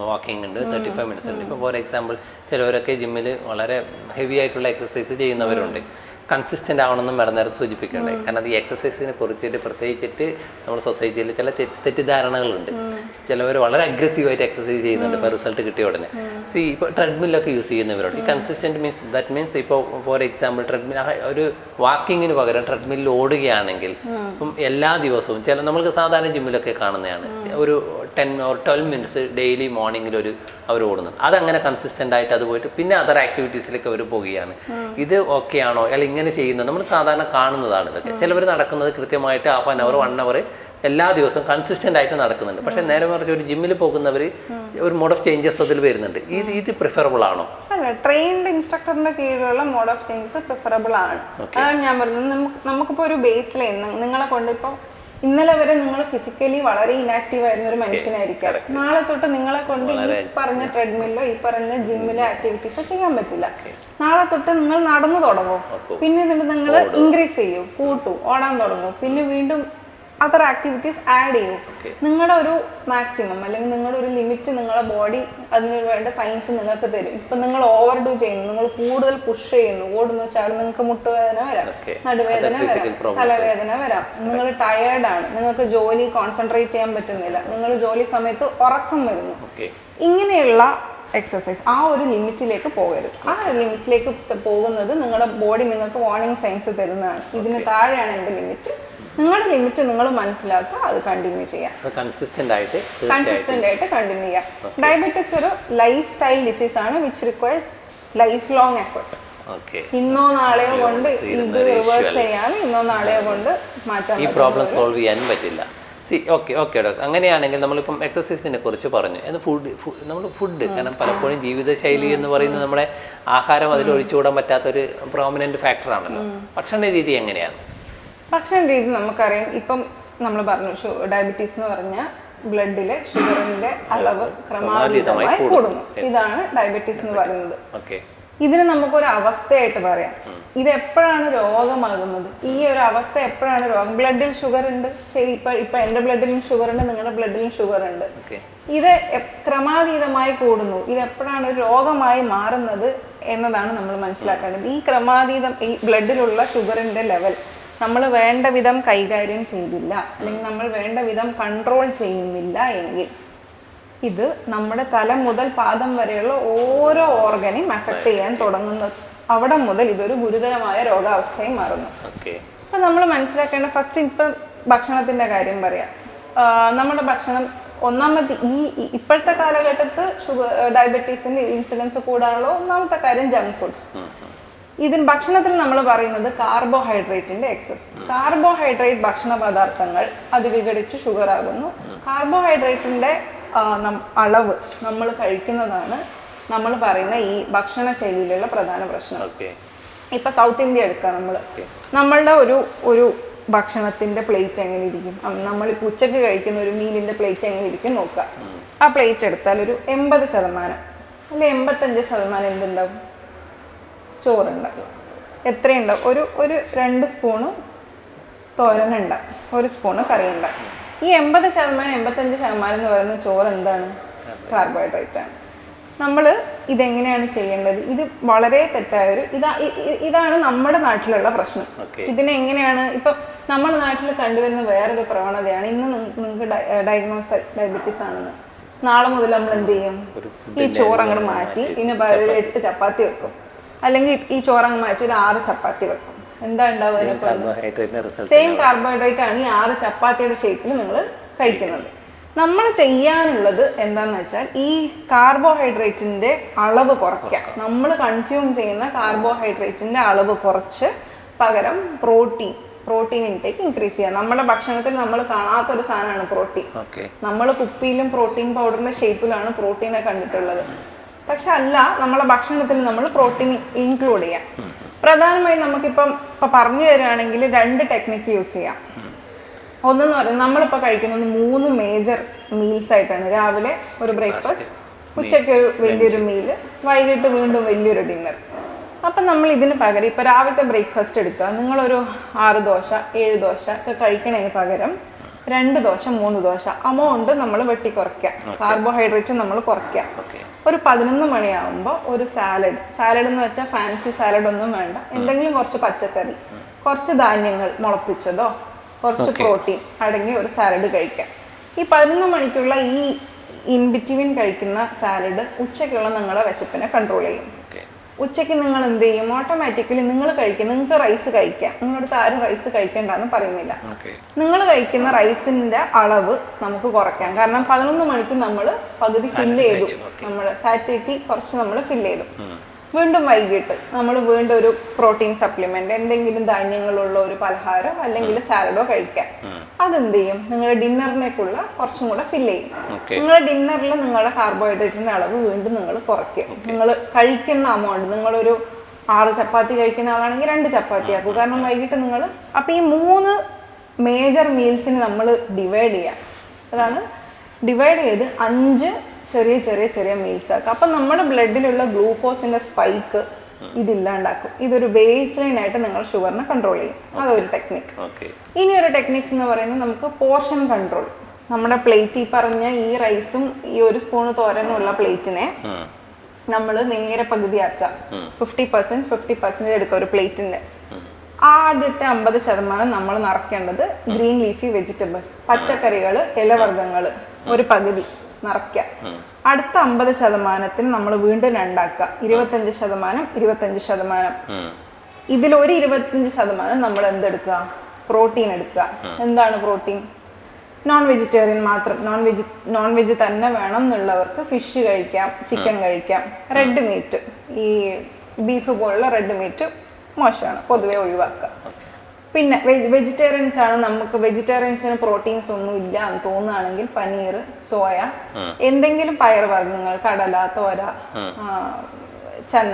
വാക്കിംഗ് ഉണ്ട്, 35 മിനിറ്റ്സ് ഉണ്ട്. ഇപ്പോൾ ഫോർ എക്സാമ്പിൾ ചിലവരൊക്കെ ജിമ്മിൽ വളരെ ഹെവി ആയിട്ടുള്ള എക്സസൈസ് ചെയ്യുന്നവരുണ്ട്. കൺസിസ്റ്റൻ്റ് ആവണമെന്നും നേരത്തെ സൂചിപ്പിക്കണ്ടേ, കാരണം അത് ഈ എക്സസൈസിനെ കുറിച്ചിട്ട് പ്രത്യേകിച്ചിട്ട് നമ്മുടെ സൊസൈറ്റിയിൽ ചില തെറ്റിദ്ധാരണകളുണ്ട്. ചിലവർ വളരെ അഗ്രസീവായിട്ട് എക്സസൈസ് ചെയ്യുന്നുണ്ട് ഇപ്പോൾ റിസൾട്ട് കിട്ടിയ ഉടനെ. ഇപ്പോൾ ട്രെഡ്മില്ലൊക്കെ യൂസ് ചെയ്യുന്നവരുണ്ട്. ഈ കൺസിസ്റ്റൻറ്റ് ദാറ്റ് മീൻസ് ഇപ്പോൾ ഫോർ എക്സാമ്പിൾ ട്രെഡ്മിൽ ഒരു വാക്കിങ്ങിന് പകരം ട്രെഡ്മില്ലിൽ ഓടുകയാണെങ്കിൽ ഇപ്പം എല്ലാ ദിവസവും നമ്മൾക്ക് സാധാരണ ജിമ്മിലൊക്കെ കാണുന്നതാണ്, ഒരു 10 or 12 മിനിറ്റ്സ് ഡെയിലി മോർണിംഗിൽ അവർ ഓടുന്നുണ്ട്. അതങ്ങനെ കൺസിസ്റ്റൻ്റ് ആയിട്ട് അത് പോയിട്ട് പിന്നെ അതർ ആക്ടിവിറ്റീസിലേക്ക് അവർ പോവുകയാണ്. ഇത് ഓക്കെ ആണോ, അല്ലെങ്കിൽ ഇങ്ങനെ ചെയ്യുന്നത് നമ്മൾ സാധാരണ കാണുന്നതാണ്. ഇതൊക്കെ ചിലവർ നടക്കുന്നത് കൃത്യമായിട്ട് ഹാഫ് ആൻ അവർ 1 അവർ എല്ലാ ദിവസവും കൺസിസ്റ്റൻ്റ് ആയിട്ട് നടക്കുന്നുണ്ട്. പക്ഷെ നേരെ മറിച്ച് ഒരു ജിമ്മിൽ പോകുന്നവർ ഒരു മോഡ് ഓഫ് ചേഞ്ചസ് അതിൽ വരുന്നുണ്ട്. ഇത് പ്രിഫറബിൾ ആണോ? അല്ല, ട്രെയിൻഡ് ഇൻസ്ട്രക്ടറിന്റെ കീഴിലുള്ള മോഡ് ഓഫ് ചേഞ്ചസ് പ്രിഫറബിൾ ആണ്. അതാണ് ഞാൻ പറഞ്ഞത്. നമുക്കിപ്പോൾ ഒരു ബേസ് ലൈൻ നിങ്ങളെ കൊണ്ട് ഇപ്പോൾ ഇന്നലെ വരെ നിങ്ങൾ ഫിസിക്കലി വളരെ ഇനാക്റ്റീവ് ആയിരുന്ന ഒരു മനുഷ്യനായിരിക്കാം. നാളെ തൊട്ട് നിങ്ങളെ കൊണ്ട് ഈ പറഞ്ഞ ട്രെഡ്മില്ലോ ഈ പറഞ്ഞ ജിമ്മിലെ ആക്ടിവിറ്റീസോ ചെയ്യാൻ പറ്റില്ല. നാളെ തൊട്ട് നിങ്ങൾ നടന്നു തുടങ്ങും, പിന്നെ നിങ്ങൾ ഇൻക്രീസ് ചെയ്യൂ, കൂട്ടൂ, ഓടാൻ തുടങ്ങും, പിന്നെ വീണ്ടും അതർ ആക്ടിവിറ്റീസ് ആഡ് ചെയ്യും. നിങ്ങളുടെ ഒരു മാക്സിമം അല്ലെങ്കിൽ നിങ്ങളുടെ ഒരു ലിമിറ്റ് നിങ്ങളുടെ ബോഡി അതിന് വേണ്ട സയൻസ് നിങ്ങൾക്ക് തരും. ഇപ്പം നിങ്ങൾ ഓവർഡു ചെയ്യുന്നു, നിങ്ങൾ കൂടുതൽ പുഷ് ചെയ്യുന്നു, ഓടുന്നു വെച്ചാൽ നിങ്ങൾക്ക് മുട്ടുവേദന വരാം, നടുവേദന വരാം, തലവേദന വരാം, നിങ്ങൾ ടയേർഡാണ്, നിങ്ങൾക്ക് ജോലി കോൺസെൻട്രേറ്റ് ചെയ്യാൻ പറ്റുന്നില്ല, നിങ്ങൾ ജോലി സമയത്ത് ഉറക്കം വരുന്നു. ഇങ്ങനെയുള്ള എക്സസൈസ് ആ ഒരു ലിമിറ്റിലേക്ക് പോകരുത്. ആ ലിമിറ്റിലേക്ക് പോകുന്നത് നിങ്ങളുടെ ബോഡി നിങ്ങൾക്ക് വാർണിംഗ് സൈൻസ് തരുന്നതാണ്. ഇതിന് താഴെയാണ് എൻ്റെ ലിമിറ്റ്. നിങ്ങളുടെ ലിമിറ്റ് നിങ്ങൾ മനസ്സിലാക്കുക, അത് കണ്ടിന്യൂ ചെയ്യാം, കൺസിസ്റ്റന്റ് ആയിട്ട് കണ്ടിന്യൂ ചെയ്യാം. ഡയബറ്റീസ് ഒരു ലൈഫ് സ്റ്റൈൽ ഡിസീസ് ആണ് which requires life long effort. ഇന്നോ നാളെയോ കൊണ്ട് ഇത് റിവേഴ്സ് ചെയ്യാൻ, ഇന്നോ നാളെയോ കൊണ്ട് മാറ്റാൻ ഈ പ്രോബ്ലം സോൾവ് ചെയ്യാൻ പറ്റില്ല. ഓക്കെ ഡോക്ടർ, അങ്ങനെയാണെങ്കിൽ നമ്മളിപ്പം എക്സസൈസിനെ കുറിച്ച് പറഞ്ഞു. ഫുഡ് കാരണം പലപ്പോഴും ജീവിതശൈലി എന്ന് പറയുന്നത് നമ്മുടെ ആഹാരം അതിൽ ഒഴിച്ചുകൂടാൻ പറ്റാത്തൊരു പ്രോമിനന്റ് ഫാക്ടറാണല്ലോ. ഭക്ഷണ രീതി എങ്ങനെയാണ്? ഭക്ഷണ രീതി നമുക്കറിയാം. ഇപ്പം നമ്മൾ പറഞ്ഞു ഡയബറ്റീസ് എന്ന് പറഞ്ഞാൽ ബ്ലഡിലെ ഷുഗറിന്റെ അളവ് ക്രമാതീതമായി കൂടുന്നു. ഇതാണ് ഡയബറ്റീസ് എന്ന് പറയുന്നത്. ഇതിന് നമുക്കൊരു അവസ്ഥയായിട്ട് പറയാം. ഇത് എപ്പോഴാണ് രോഗമാകുന്നത്, ഈ ഒരു അവസ്ഥ എപ്പോഴാണ് രോഗം? ബ്ലഡിൽ ഷുഗർ ഉണ്ട്, ശരി, ഇപ്പൊ എന്റെ ബ്ലഡിലും ഷുഗർ ഉണ്ട്, നിങ്ങളുടെ ബ്ലഡിലും ഷുഗർ ഉണ്ട്. ഇത് ക്രമാതീതമായി കൂടുന്നു. ഇത് എപ്പോഴാണ് രോഗമായി മാറുന്നത് എന്നതാണ് നമ്മൾ മനസ്സിലാക്കേണ്ടത്. ഈ ക്രമാതീതം ഈ ബ്ലഡിലുള്ള ഷുഗറിന്റെ ലെവൽ നമ്മൾ വേണ്ട വിധം കൈകാര്യം ചെയ്തില്ല, അല്ലെങ്കിൽ നമ്മൾ വേണ്ട വിധം കൺട്രോൾ ചെയ്യുന്നില്ല എങ്കിൽ ഇത് നമ്മുടെ തല മുതൽ പാദം വരെയുള്ള ഓരോ ഓർഗനെയും അഫക്റ്റ് ചെയ്യാൻ തുടങ്ങുന്ന അവിടെ മുതൽ ഇതൊരു ഗുരുതരമായ രോഗാവസ്ഥയും മാറുന്നു. അപ്പം നമ്മൾ മനസ്സിലാക്കേണ്ട ഫസ്റ്റ് ഇപ്പം ഭക്ഷണത്തിൻ്റെ കാര്യം പറയാം. നമ്മുടെ ഭക്ഷണം ഒന്നാമത്തെ ഇപ്പോഴത്തെ കാലഘട്ടത്ത് ഡയബറ്റീസിൻ്റെ ഇൻസിഡൻസ് കൂടാനുള്ള ഒന്നാമത്തെ കാര്യം ജങ്ക് ഫുഡ്സ്. ഇതിന് ഭക്ഷണത്തിൽ നമ്മൾ പറയുന്നത് കാർബോഹൈഡ്രേറ്റിന്റെ എക്സസ്. കാർബോഹൈഡ്രേറ്റ് ഭക്ഷണ പദാർത്ഥങ്ങൾ അത് വിഘടിച്ച് ഷുഗർ ആകുന്നു. കാർബോഹൈഡ്രേറ്റിന്റെ അളവ് നമ്മൾ കഴിക്കുന്നതാണ് നമ്മൾ പറയുന്ന ഈ ഭക്ഷണ ശൈലിയിലുള്ള പ്രധാന പ്രശ്നം. ഇപ്പൊ സൗത്ത് ഇന്ത്യ എടുക്കാം. നമ്മളുടെ ഒരു ഭക്ഷണത്തിന്റെ പ്ലേറ്റ് എങ്ങനെ ഇരിക്കും, നമ്മളിപ്പോൾ ഉച്ചക്ക് കഴിക്കുന്ന ഒരു മീലിന്റെ പ്ലേറ്റ് എങ്ങനെ ഇരിക്കും നോക്കുക. ആ പ്ലേറ്റ് എടുത്താൽ ഒരു 80% അല്ലെ 85% എന്തുണ്ടാവും? ചോറുണ്ടാവും. എത്രയുണ്ടാവും? ഒരു 2 സ്പൂണ് തോരനുണ്ടാവും, 1 സ്പൂണ് കറി ഉണ്ടാവും. ഈ 80% 85% എന്ന് പറയുന്ന ചോറ് എന്താണ്? കാർബോഹൈഡ്രേറ്റ് ആണ്. നമ്മൾ ഇതെങ്ങനെയാണ് ചെയ്യേണ്ടത്? ഇത് വളരെ തെറ്റായൊരു ഇതാണ് നമ്മുടെ നാട്ടിലുള്ള പ്രശ്നം. ഇതിനെ എങ്ങനെയാണ് ഇപ്പം നമ്മുടെ നാട്ടിൽ കണ്ടുവരുന്ന വേറൊരു പ്രവണതയാണ്, ഇന്ന് നിങ്ങൾക്ക് ഡയബറ്റീസ് ആണെന്ന്, നാളെ മുതൽ നമ്മൾ എന്ത് ചെയ്യും? ഈ ചോറ് അങ്ങോട്ട് മാറ്റി ഇതിന് പകരം 8 ചപ്പാത്തി വെക്കും, അല്ലെങ്കിൽ ഈ ചോറങ്ങ് മാറ്റി ഒരു 6 ചപ്പാത്തി വെക്കും. എന്താ ഉണ്ടാവുക? സെയിം കാർബോഹൈഡ്രേറ്റ് ആണ് ഈ 6 ചപ്പാത്തിയുടെ ഷേപ്പിൽ നിങ്ങൾ കഴിക്കുന്നത്. നമ്മൾ ചെയ്യാനുള്ളത് എന്താന്ന് വെച്ചാൽ ഈ കാർബോഹൈഡ്രേറ്റിന്റെ അളവ് കുറയ്ക്കുക. നമ്മൾ കൺസ്യൂം ചെയ്യുന്ന കാർബോഹൈഡ്രേറ്റിന്റെ അളവ് കുറച്ച് പകരം പ്രോട്ടീൻ ഇൻടേക്ക് ഇൻക്രീസ് ചെയ്യുക. നമ്മുടെ ഭക്ഷണത്തിൽ നമ്മൾ കാണാത്തൊരു സാധനമാണ് പ്രോട്ടീൻ. നമ്മൾ കുപ്പിയിലും പ്രോട്ടീൻ പൗഡറിന്റെ ഷേപ്പിലാണ് പ്രോട്ടീനെ കണ്ടിട്ടുള്ളത്. പക്ഷെ അല്ല, നമ്മളെ ഭക്ഷണത്തിൽ നമ്മൾ പ്രോട്ടീൻ ഇൻക്ലൂഡ് ചെയ്യാം. പ്രധാനമായും നമുക്കിപ്പം പറഞ്ഞു തരികയാണെങ്കിൽ 2 ടെക്നിക്ക് യൂസ് ചെയ്യാം. ഒന്നെന്ന് പറയുന്നത് നമ്മളിപ്പോൾ കഴിക്കുന്നത് 3 മേജർ മീൽസ് ആയിട്ടാണ്. രാവിലെ ഒരു ബ്രേക്ക്ഫാസ്റ്റ്, ഉച്ചയ്ക്ക് ഒരു വലിയൊരു മീല്, വൈകിട്ട് വീണ്ടും വലിയൊരു ഡിന്നർ. അപ്പം നമ്മൾ ഇതിന് പകരം ഇപ്പോൾ രാവിലത്തെ ബ്രേക്ക്ഫാസ്റ്റ് എടുക്കുക, നിങ്ങളൊരു 6 ദോശ 7 ദോശ ഒക്കെ കഴിക്കണതിന് പകരം 2 ദോശ 3 ദോശ അമൗണ്ട് നമ്മൾ വെട്ടി കുറയ്ക്കുക, കാർബോഹൈഡ്രേറ്റ് നമ്മൾ കുറയ്ക്കുക. ഒരു 11 മണിയാകുമ്പോൾ ഒരു സാലഡ് എന്ന് വെച്ചാൽ ഫാൻസി സാലഡ് ഒന്നും വേണ്ട, എന്തെങ്കിലും കുറച്ച് പച്ചക്കറി, കുറച്ച് ധാന്യങ്ങൾ മുളപ്പിച്ചതോ കുറച്ച് പ്രോട്ടീൻ അടങ്ങിയ ഒരു സാലഡ് കഴിക്കാം. ഈ 11 മണിക്കുള്ള ഈ ഇൻ ബിറ്റ്വീൻ കഴിക്കുന്ന സാലഡ് ഉച്ചയ്ക്കുള്ള നിങ്ങളുടെ വിശപ്പിനെ കൺട്രോൾ ചെയ്യും. ഉച്ചയ്ക്ക് നിങ്ങൾ എന്ത് ചെയ്യും? ഓട്ടോമാറ്റിക്കലി നിങ്ങൾ കഴിക്കും. നിങ്ങൾക്ക് റൈസ് കഴിക്കാം, നിങ്ങളുടെ അടുത്ത് ആരും റൈസ് കഴിക്കേണ്ടെന്ന് പറയുന്നില്ല. നിങ്ങൾ കഴിക്കുന്ന റൈസിന്റെ അളവ് നമുക്ക് കുറയ്ക്കാം. കാരണം 11 മണിക്ക് നമ്മൾ പകുതി ഫില്ല് ചെയ്തു, നമ്മൾ സാറ്റിറ്റി കുറച്ച് നമ്മൾ ഫില്ല് ചെയ്തു. വീണ്ടും വൈകിട്ട് നമ്മൾ വീണ്ടും ഒരു പ്രോട്ടീൻ സപ്ലിമെന്റ്, എന്തെങ്കിലും ധാന്യങ്ങളുള്ള ഒരു പലഹാരം അല്ലെങ്കിൽ സാലഡോ കഴിക്കാം. അതെന്ത് ചെയ്യും? നിങ്ങളുടെ ഡിന്നറിനേക്കുള്ള കുറച്ചും കൂടെ ഫില്ല് ചെയ്യും. നിങ്ങളുടെ ഡിന്നറിൽ നിങ്ങളുടെ കാർബോഹൈഡ്രേറ്റിന്റെ അളവ് വീണ്ടും നിങ്ങൾ കുറയ്ക്കും. നിങ്ങൾ കഴിക്കുന്ന അമൗണ്ട്, നിങ്ങളൊരു 6 ചപ്പാത്തി കഴിക്കുന്ന ആളാണെങ്കിൽ 2 ചപ്പാത്തി ആക്കും. കാരണം വൈകിട്ട് നിങ്ങൾ അപ്പം ഈ 3 മേജർ മീൽസിന് നമ്മൾ ഡിവൈഡ് ചെയ്യാം. അതാണ് ഡിവൈഡ് ചെയ്ത് 5 ചെറിയ മീൽസ് ആക്കുക. അപ്പം നമ്മുടെ ബ്ലഡിലുള്ള ഗ്ലൂക്കോസിന്റെ സ്പൈക്ക് ഇതില്ലാണ്ടാക്കും. ഇതൊരു ബേസ് ലൈൻ ആയിട്ട് നിങ്ങൾ ഷുഗറിനെ കൺട്രോൾ ചെയ്യും. അതൊരു ടെക്നിക്ക്. ഇനി ഒരു ടെക്നിക്ക് എന്ന് പറയുന്നത് നമുക്ക് പോർഷൻ കൺട്രോൾ. നമ്മുടെ പ്ലേറ്റ്, ഈ പറഞ്ഞ ഈ റൈസും ഈ 1 സ്പൂൺ തോരനും ഉള്ള പ്ലേറ്റിനെ നമ്മൾ നേരെ പകുതിയാക്കുക. 50% എടുക്കുക ഒരു പ്ലേറ്റിന്റെ. ആദ്യത്തെ 50% നമ്മൾ നിറയ്ക്കേണ്ടത് ഗ്രീൻ ലീഫി വെജിറ്റബിൾസ്, പച്ചക്കറികൾ, ഇലവർഗ്ഗങ്ങൾ ഒരു പകുതി നിറയ്ക്കുക. അടുത്ത 50% നമ്മൾ വീണ്ടും 2 ആക്കുക. 25%. ഇതിൽ ഒരു 25% നമ്മൾ എന്തെടുക്കുക? പ്രോട്ടീൻ എടുക്കുക. എന്താണ് പ്രോട്ടീൻ? നോൺ വെജിറ്റേറിയൻ മാത്രം, നോൺ വെജ് തന്നെ വേണം എന്നുള്ളവർക്ക് ഫിഷ് കഴിക്കാം, ചിക്കൻ കഴിക്കാം. റെഡ് മീറ്റ്, ഈ ബീഫ് പോലുള്ള റെഡ് മീറ്റ് മോശമാണ്, പൊതുവെ ഒഴിവാക്കുക. പിന്നെ വെജിറ്റേറിയൻസ് ആണ്, നമുക്ക് വെജിറ്റേറിയൻസിന് പ്രോട്ടീൻസ് ഒന്നും ഇല്ല എന്ന് തോന്നുകയാണെങ്കിൽ പനീർ, സോയ, എന്തെങ്കിലും പയർവർഗ്ഗങ്ങൾ, കടല, തോര, ചന,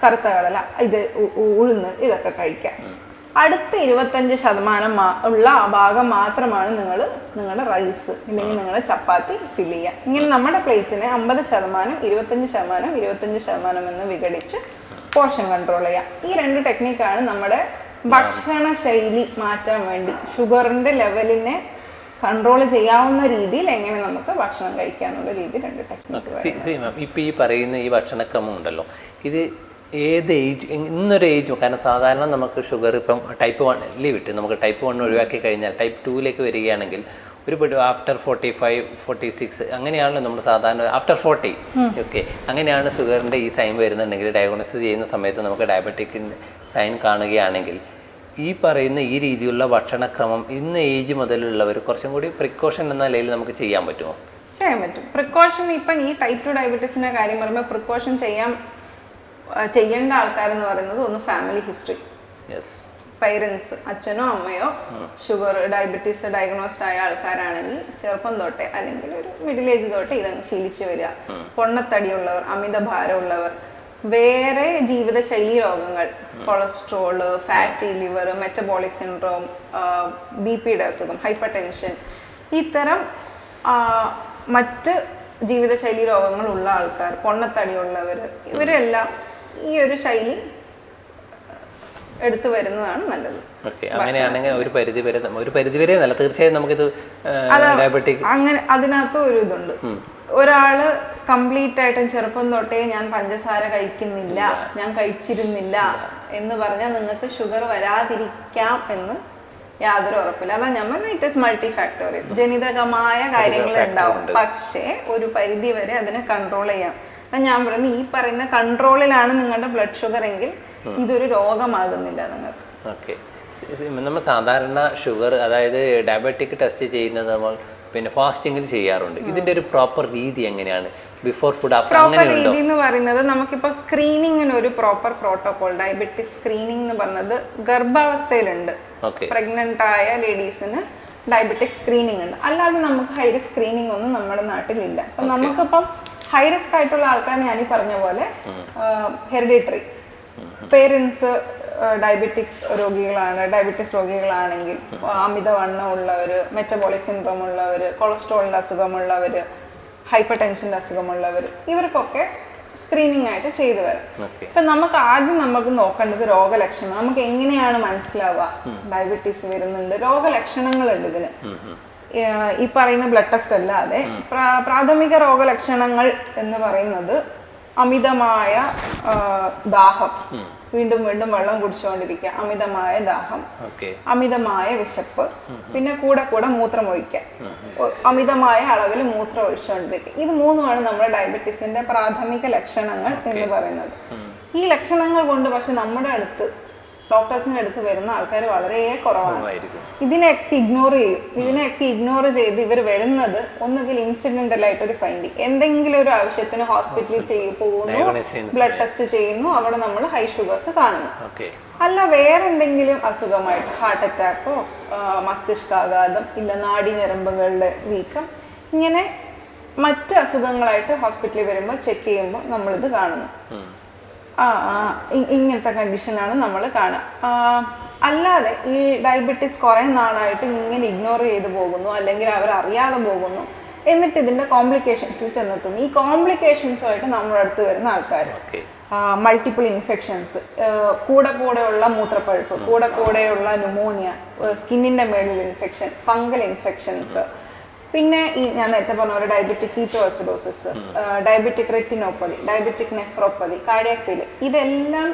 കറുത്ത കടല, ഇത് ഉഴുന്ന്, ഇതൊക്കെ കഴിക്കാം. അടുത്ത 25% ഉള്ള ആ ഭാഗം മാത്രമാണ് നിങ്ങളുടെ റൈസ് അല്ലെങ്കിൽ നിങ്ങളുടെ ചപ്പാത്തി ഫില്ല് ചെയ്യുക. ഇങ്ങനെ നമ്മുടെ പ്ലേറ്റിനെ 50%, 25% എന്ന് വിഘടിച്ച് പോർഷൻ കൺട്രോൾ ചെയ്യുക. ഈ 2 ടെക്നിക്കാണ് നമ്മുടെ ഭക്ഷണ ശൈലി മാറ്റാൻ വേണ്ടി, ഷുഗറിന്റെ ലെവലിനെ കൺട്രോൾ ചെയ്യാവുന്ന രീതിയിൽ എങ്ങനെ നമുക്ക് ഭക്ഷണം കഴിക്കാനുള്ള രീതി 2 ടെക്നിക്ക്. ഇപ്പം ഈ പറയുന്ന ഈ ഭക്ഷണക്രമം ഉണ്ടല്ലോ, ഇത് ഏത് ഏജ്, ഇന്നൊരു ഏജ്, കാരണം സാധാരണ നമുക്ക് ഷുഗർ ഇപ്പം ടൈപ്പ് 1 വിട്ട് നമുക്ക് ടൈപ്പ് 1 ഒഴിവാക്കി കഴിഞ്ഞാൽ ടൈപ്പ് 2 വരികയാണെങ്കിൽ ഒരു ആഫ്റ്റർ 45, 46 അങ്ങനെയാണല്ലോ നമ്മൾ സാധാരണ, ആഫ്റ്റർ 40 ഓക്കെ, അങ്ങനെയാണ് ഷുഗറിൻ്റെ ഈ സൈൻ വരുന്നുണ്ടെങ്കിൽ ഡയഗ്നോസിസ് ചെയ്യുന്ന സമയത്ത് നമുക്ക് ഡയബറ്റിക്കിൻ്റെ സൈൻ കാണുകയാണെങ്കിൽ ഈ പറയുന്ന ഈ രീതിയിലുള്ള ഭക്ഷണക്രമം ഇന്ന് ഏജ് മുതലുള്ളവർ കുറച്ചും കൂടി പ്രിക്കോഷൻ എന്ന നിലയിൽ നമുക്ക് ചെയ്യാൻ പറ്റുമോ? ചെയ്യാൻ പറ്റും. പ്രിക്കോഷൻ ഇപ്പം ഈ ടൈപ്പ് 2 ഡയബറ്റീസിൻ്റെ കാര്യം പറയുമ്പോൾ പ്രിക്കോഷൻ ചെയ്യേണ്ട ആൾക്കാരെന്ന് പറയുന്നത് ഒന്ന് ഫാമിലി ഹിസ്റ്ററി. പേരൻസ്, അച്ഛനോ അമ്മയോ ഷുഗർ ഡയബറ്റീസ് ഡയഗ്നോസ്ഡ് ആയ ആൾക്കാരാണെങ്കിൽ ചെറുപ്പം തൊട്ടേ അല്ലെങ്കിൽ ഒരു മിഡിൽ ഏജ് തൊട്ടേ ഇതങ്ങ് ശീലിച്ചു വരിക. പൊണ്ണത്തടിയുള്ളവർ, അമിത ഭാരമുള്ളവർ, വേറെ ജീവിതശൈലി രോഗങ്ങൾ, cholesterol, fatty liver, metabolic syndrome, BP-യുടെ അസുഖം, ഹൈപ്പർ ടെൻഷൻ, ഇത്തരം മറ്റ് ജീവിതശൈലി രോഗങ്ങളുള്ള ആൾക്കാർ, പൊണ്ണത്തടിയുള്ളവർ, ഇവരെല്ലാം ഈ ഒരു ശൈലി എടുത്തു വരുന്നതാണ് നല്ലത്. അങ്ങനെയാണെങ്കിൽ ഒരു പരിധിവരെ നല്ല, തീർച്ചയായും നമുക്കിത് ഡയബറ്റിക് അങ്ങനെ അതിനകത്ത് ഒരു ഇതുണ്ട്. ഒരാള് കംപ്ലീറ്റ് ആയിട്ടും ചെറുപ്പം തൊട്ടേ ഞാൻ പഞ്ചസാര കഴിക്കുന്നില്ല, ഞാൻ കഴിച്ചിരുന്നില്ല എന്ന് പറഞ്ഞാൽ നിങ്ങൾക്ക് ഷുഗർ വരാതിരിക്കാം എന്ന് യാതൊരു ഉറപ്പില്ല. അതാ ഞാൻ പറഞ്ഞ ഇറ്റ് ഇസ് മൾട്ടി ഫാക്ടോറിയൽ, ജനിതകമായ കാര്യങ്ങൾ ഉണ്ടാവും. പക്ഷേ ഒരു പരിധി വരെ അതിനെ കൺട്രോൾ ചെയ്യാം. ഞാൻ പറയുന്നത് ഈ പറയുന്ന കൺട്രോളിലാണ് നിങ്ങളുടെ ബ്ലഡ് ഷുഗർ എങ്കിൽ ഇതൊരു രോഗമാകുന്നില്ല നിങ്ങൾക്ക്. ഓക്കെ. നമ്മൾ സാധാരണ ഷുഗർ, അതായത് ഡയബറ്റിക് ടെസ്റ്റ് ചെയ്യുന്നത് നമ്മൾ പിന്നെ ഫാസ്റ്റിംഗിൽ ചെയ്യാറുണ്ട്. ഇതിന്റെ ഒരു പ്രോപ്പർ രീതി എങ്ങനെയാണ്? Before food, after? പ്രോപ്പർ രീതി എന്ന് പറയുന്നത് നമുക്കിപ്പോൾ സ്ക്രീനിങ്ങിന് ഒരു പ്രോപ്പർ പ്രോട്ടോകോൾ, ഡയബറ്റിസ് സ്ക്രീനിങ് എന്ന് പറഞ്ഞത് ഗർഭാവസ്ഥയിലുണ്ട്. പ്രഗ്നന്റ് ആയ ലേഡീസിന് ഡയബറ്റിക് സ്ക്രീനിങ് ഉണ്ട്. അല്ലാതെ നമുക്ക് ഹൈ റിസ്ക് സ്ക്രീനിങ് ഒന്നും നമ്മുടെ നാട്ടിലില്ല. അപ്പം നമുക്കിപ്പം ഹൈ റിസ്ക് ആയിട്ടുള്ള ആൾക്കാർ ഞാനീ പറഞ്ഞ പോലെ ഹെറിഡിറ്ററി പേരൻസ് ഡയബറ്റിക് രോഗികളാണ്, ഡയബറ്റിസ് രോഗികളാണെങ്കിൽ, അമിതവണ്ണം ഉള്ളവർ, മെറ്റബോളിക് സിൻഡ്രോം ഉള്ളവർ, കൊളസ്ട്രോളിൻ്റെ അസുഖമുള്ളവർ, ഹൈപ്പർ ടെൻഷൻ്റെ അസുഖമുള്ളവർ, ഇവർക്കൊക്കെ സ്ക്രീനിങ് ആയിട്ട് ചെയ്തു വരാം. ഇപ്പം നമുക്ക് ആദ്യം നമുക്ക് നോക്കേണ്ടത് രോഗലക്ഷണം. നമുക്ക് എങ്ങനെയാണ് മനസ്സിലാവുക ഡയബറ്റീസ് വരുന്നുണ്ട്? രോഗലക്ഷണങ്ങളുണ്ട് ഇതിന്. ഈ പറയുന്ന ബ്ലഡ് ടെസ്റ്റ് അല്ലാതെ പ്രാഥമിക രോഗലക്ഷണങ്ങൾ എന്ന് പറയുന്നത് അമിതമായ ദാഹം, വീണ്ടും വീണ്ടും വെള്ളം കുടിച്ചുകൊണ്ടിരിക്കുക, അമിതമായ ദാഹം, അമിതമായ വിശപ്പ്, പിന്നെ കൂടെ കൂടെ മൂത്രമൊഴിക്കുക, അമിതമായ അളവിൽ മൂത്രം ഒഴിച്ചുകൊണ്ടിരിക്കുക. ഇത് മൂന്നുമാണ് നമ്മുടെ ഡയബറ്റീസിന്റെ പ്രാഥമിക ലക്ഷണങ്ങൾ എന്ന് പറയുന്നത്. ഈ ലക്ഷണങ്ങൾ കൊണ്ട് പക്ഷെ നമ്മുടെ അടുത്ത് ഡോക്ടേഴ്സിന്റെ അടുത്ത് വരുന്ന ആൾക്കാർ വളരെ കുറവാണ്. ഇതിനെയൊക്കെ ഇഗ്നോർ ചെയ്യും. ഇതിനെയൊക്കെ ഇഗ്നോർ ചെയ്ത് ഇവർ വരുന്നത് ഒന്നുകിൽ ഇൻസിഡന്റൽ ആയിട്ടൊരു ഫൈൻഡിങ്, എന്തെങ്കിലും ഒരു ആവശ്യത്തിന് ഹോസ്പിറ്റലിൽ പോകുന്നു, ബ്ലഡ് ടെസ്റ്റ് ചെയ്യുന്നു, അവിടെ നമ്മൾ ഹൈ ഷുഗേഴ്സ് കാണുന്നു. അല്ല വേറെ എന്തെങ്കിലും അസുഖമായിട്ട് ഹാർട്ട് അറ്റാക്കോ മസ്തിഷ്കാഘാതം, ഇല്ല നാഡീഞരമ്പുകളുടെ വീക്കം, ഇങ്ങനെ മറ്റ് അസുഖങ്ങളായിട്ട് ഹോസ്പിറ്റലിൽ വരുമ്പോൾ ചെക്ക് ചെയ്യുമ്പോൾ നമ്മളിത് കാണുന്നു. ഇങ്ങനത്തെ കണ്ടീഷനാണ് നമ്മൾ കാണുക. അല്ലാതെ ഈ ഡയബറ്റീസ് കുറേ നാളായിട്ട് ഇങ്ങനെ ഇഗ്നോർ ചെയ്ത് പോകുന്നു, അല്ലെങ്കിൽ അവരറിയാതെ പോകുന്നു, എന്നിട്ട് ഇതിൻ്റെ കോംപ്ലിക്കേഷൻസിൽ ചെന്നെത്തുന്നു. ഈ കോംപ്ലിക്കേഷൻസുമായിട്ട് നമ്മുടെ അടുത്ത് വരുന്ന ആൾക്കാർ മൾട്ടിപ്പിൾ ഇൻഫെക്ഷൻസ്, കൂടെയുള്ള മൂത്രപ്പഴുപ്പ്, കൂടെയുള്ള ന്യൂമോണിയ, സ്കിന്നിൻ്റെ മേളിൽ ഇൻഫെക്ഷൻ, ഫംഗൽ ഇൻഫെക്ഷൻസ്, പിന്നെ ഈ ഞാൻ നേരത്തെ പറഞ്ഞ പോലെ diabetic ketoacidosis, diabetic retinopathy, diabetic nephropathy, cardiac failure, ഇതെല്ലാം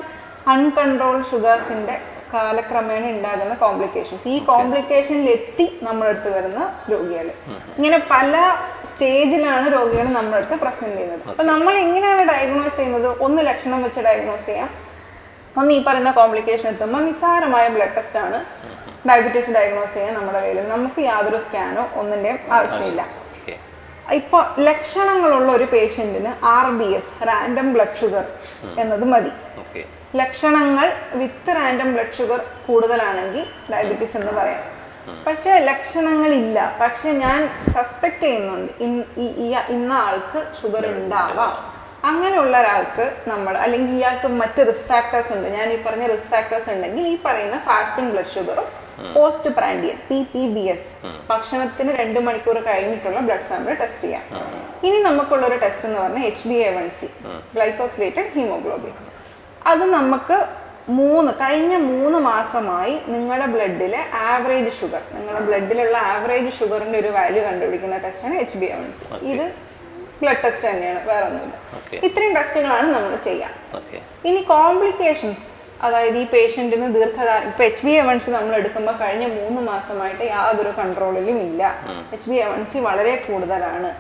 അൺകൺട്രോൾഡ് ഷുഗേഴ്സിന്റെ കാലക്രമേണ ഉണ്ടാകുന്ന കോംപ്ലിക്കേഷൻസ്. ഈ കോംപ്ലിക്കേഷനിലെത്തി നമ്മുടെ അടുത്ത് വരുന്ന രോഗികൾ, ഇങ്ങനെ പല സ്റ്റേജിലാണ് രോഗികൾ നമ്മുടെ അടുത്ത് പ്രസന്റ് ചെയ്യുന്നത്. അപ്പൊ നമ്മൾ എങ്ങനെയാണ് ഡയഗ്നോസ് ചെയ്യുന്നത്? ഒന്ന് ലക്ഷണം വെച്ച് ഡയഗ്നോസ് ചെയ്യാം, ഒന്ന് ഈ പറയുന്ന കോംപ്ലിക്കേഷൻ എത്തുമ്പോൾ നിസ്സാരമായ ബ്ലഡ് ടെസ്റ്റ് ആണ് ഡയബറ്റീസ് ഡയഗ്നോസ് ചെയ്യാൻ നമ്മുടെ കയ്യിൽ. നമുക്ക് യാതൊരു സ്കാനോ ഒന്നിൻ്റെയും ആവശ്യമില്ല. ഇപ്പോൾ ലക്ഷണങ്ങളുള്ള ഒരു പേഷ്യൻറ്റിന് RBS, റാൻഡം ബ്ലഡ് ഷുഗർ എന്നത് മതി. ലക്ഷണങ്ങൾ വിത്ത് റാൻഡം ബ്ലഡ് ഷുഗർ കൂടുതലാണെങ്കിൽ ഡയബറ്റീസ് എന്ന് പറയാം. പക്ഷേ ലക്ഷണങ്ങളില്ല, പക്ഷെ ഞാൻ സസ്പെക്ട് ചെയ്യുന്നുണ്ട് ഇന്ന ആൾക്ക് ഷുഗർ ഉണ്ടാവാം, അങ്ങനെയുള്ള ഒരാൾക്ക് നമ്മൾ, അല്ലെങ്കിൽ ഇയാൾക്ക് മറ്റ് റിസ്ക് ഫാക്ടേഴ്സ് ഉണ്ട്, ഞാൻ ഈ പറഞ്ഞ റിസ്ക് ഫാക്ടേഴ്സ് ഉണ്ടെങ്കിൽ ഈ പറയുന്ന ഫാസ്റ്റിംഗ് ബ്ലഡ് ഷുഗറും പോസ്റ്റ് പ്രാൻഡിയൻ PPBS, ഭക്ഷണത്തിന് 2 മണിക്കൂർ കഴിഞ്ഞിട്ടുള്ള ബ്ലഡ് സാമ്പിൾ ടെസ്റ്റ് ചെയ്യാം. ഇനി നമുക്കുള്ളൊരു ടെസ്റ്റ് എന്ന് പറഞ്ഞാൽ HbA1c, ഗ്ലൈക്കോസിലേറ്റഡ് ഹീമോഗ്ലോബിൻ. അത് നമുക്ക് കഴിഞ്ഞ 3 മാസമായി നിങ്ങളുടെ ബ്ലഡിലെ ആവറേജ് ഷുഗർ, നിങ്ങളുടെ ബ്ലഡിലുള്ള ആവറേജ് ഷുഗറിന്റെ ഒരു വാല്യൂ കണ്ടുപിടിക്കുന്ന ടെസ്റ്റാണ് HbA1c. ഇത് ബ്ലഡ് ടെസ്റ്റ് തന്നെയാണ്, വേറെ ഒന്നുമില്ല. ഇത്രയും ടെസ്റ്റുകളാണ് നമ്മൾ ചെയ്യാം. ഇനി കോംപ്ലിക്കേഷൻസ്, അതായത് ഈ പേഷ്യന്റിന് ദീർഘകാലം, ഇപ്പൊ HbA1c നമ്മൾ എടുക്കുമ്പോൾ കഴിഞ്ഞ 3 മാസമായിട്ട് യാതൊരു കൺട്രോളിലും ഇല്ല, HbA1c വളരെ കൂടുതലാണ്,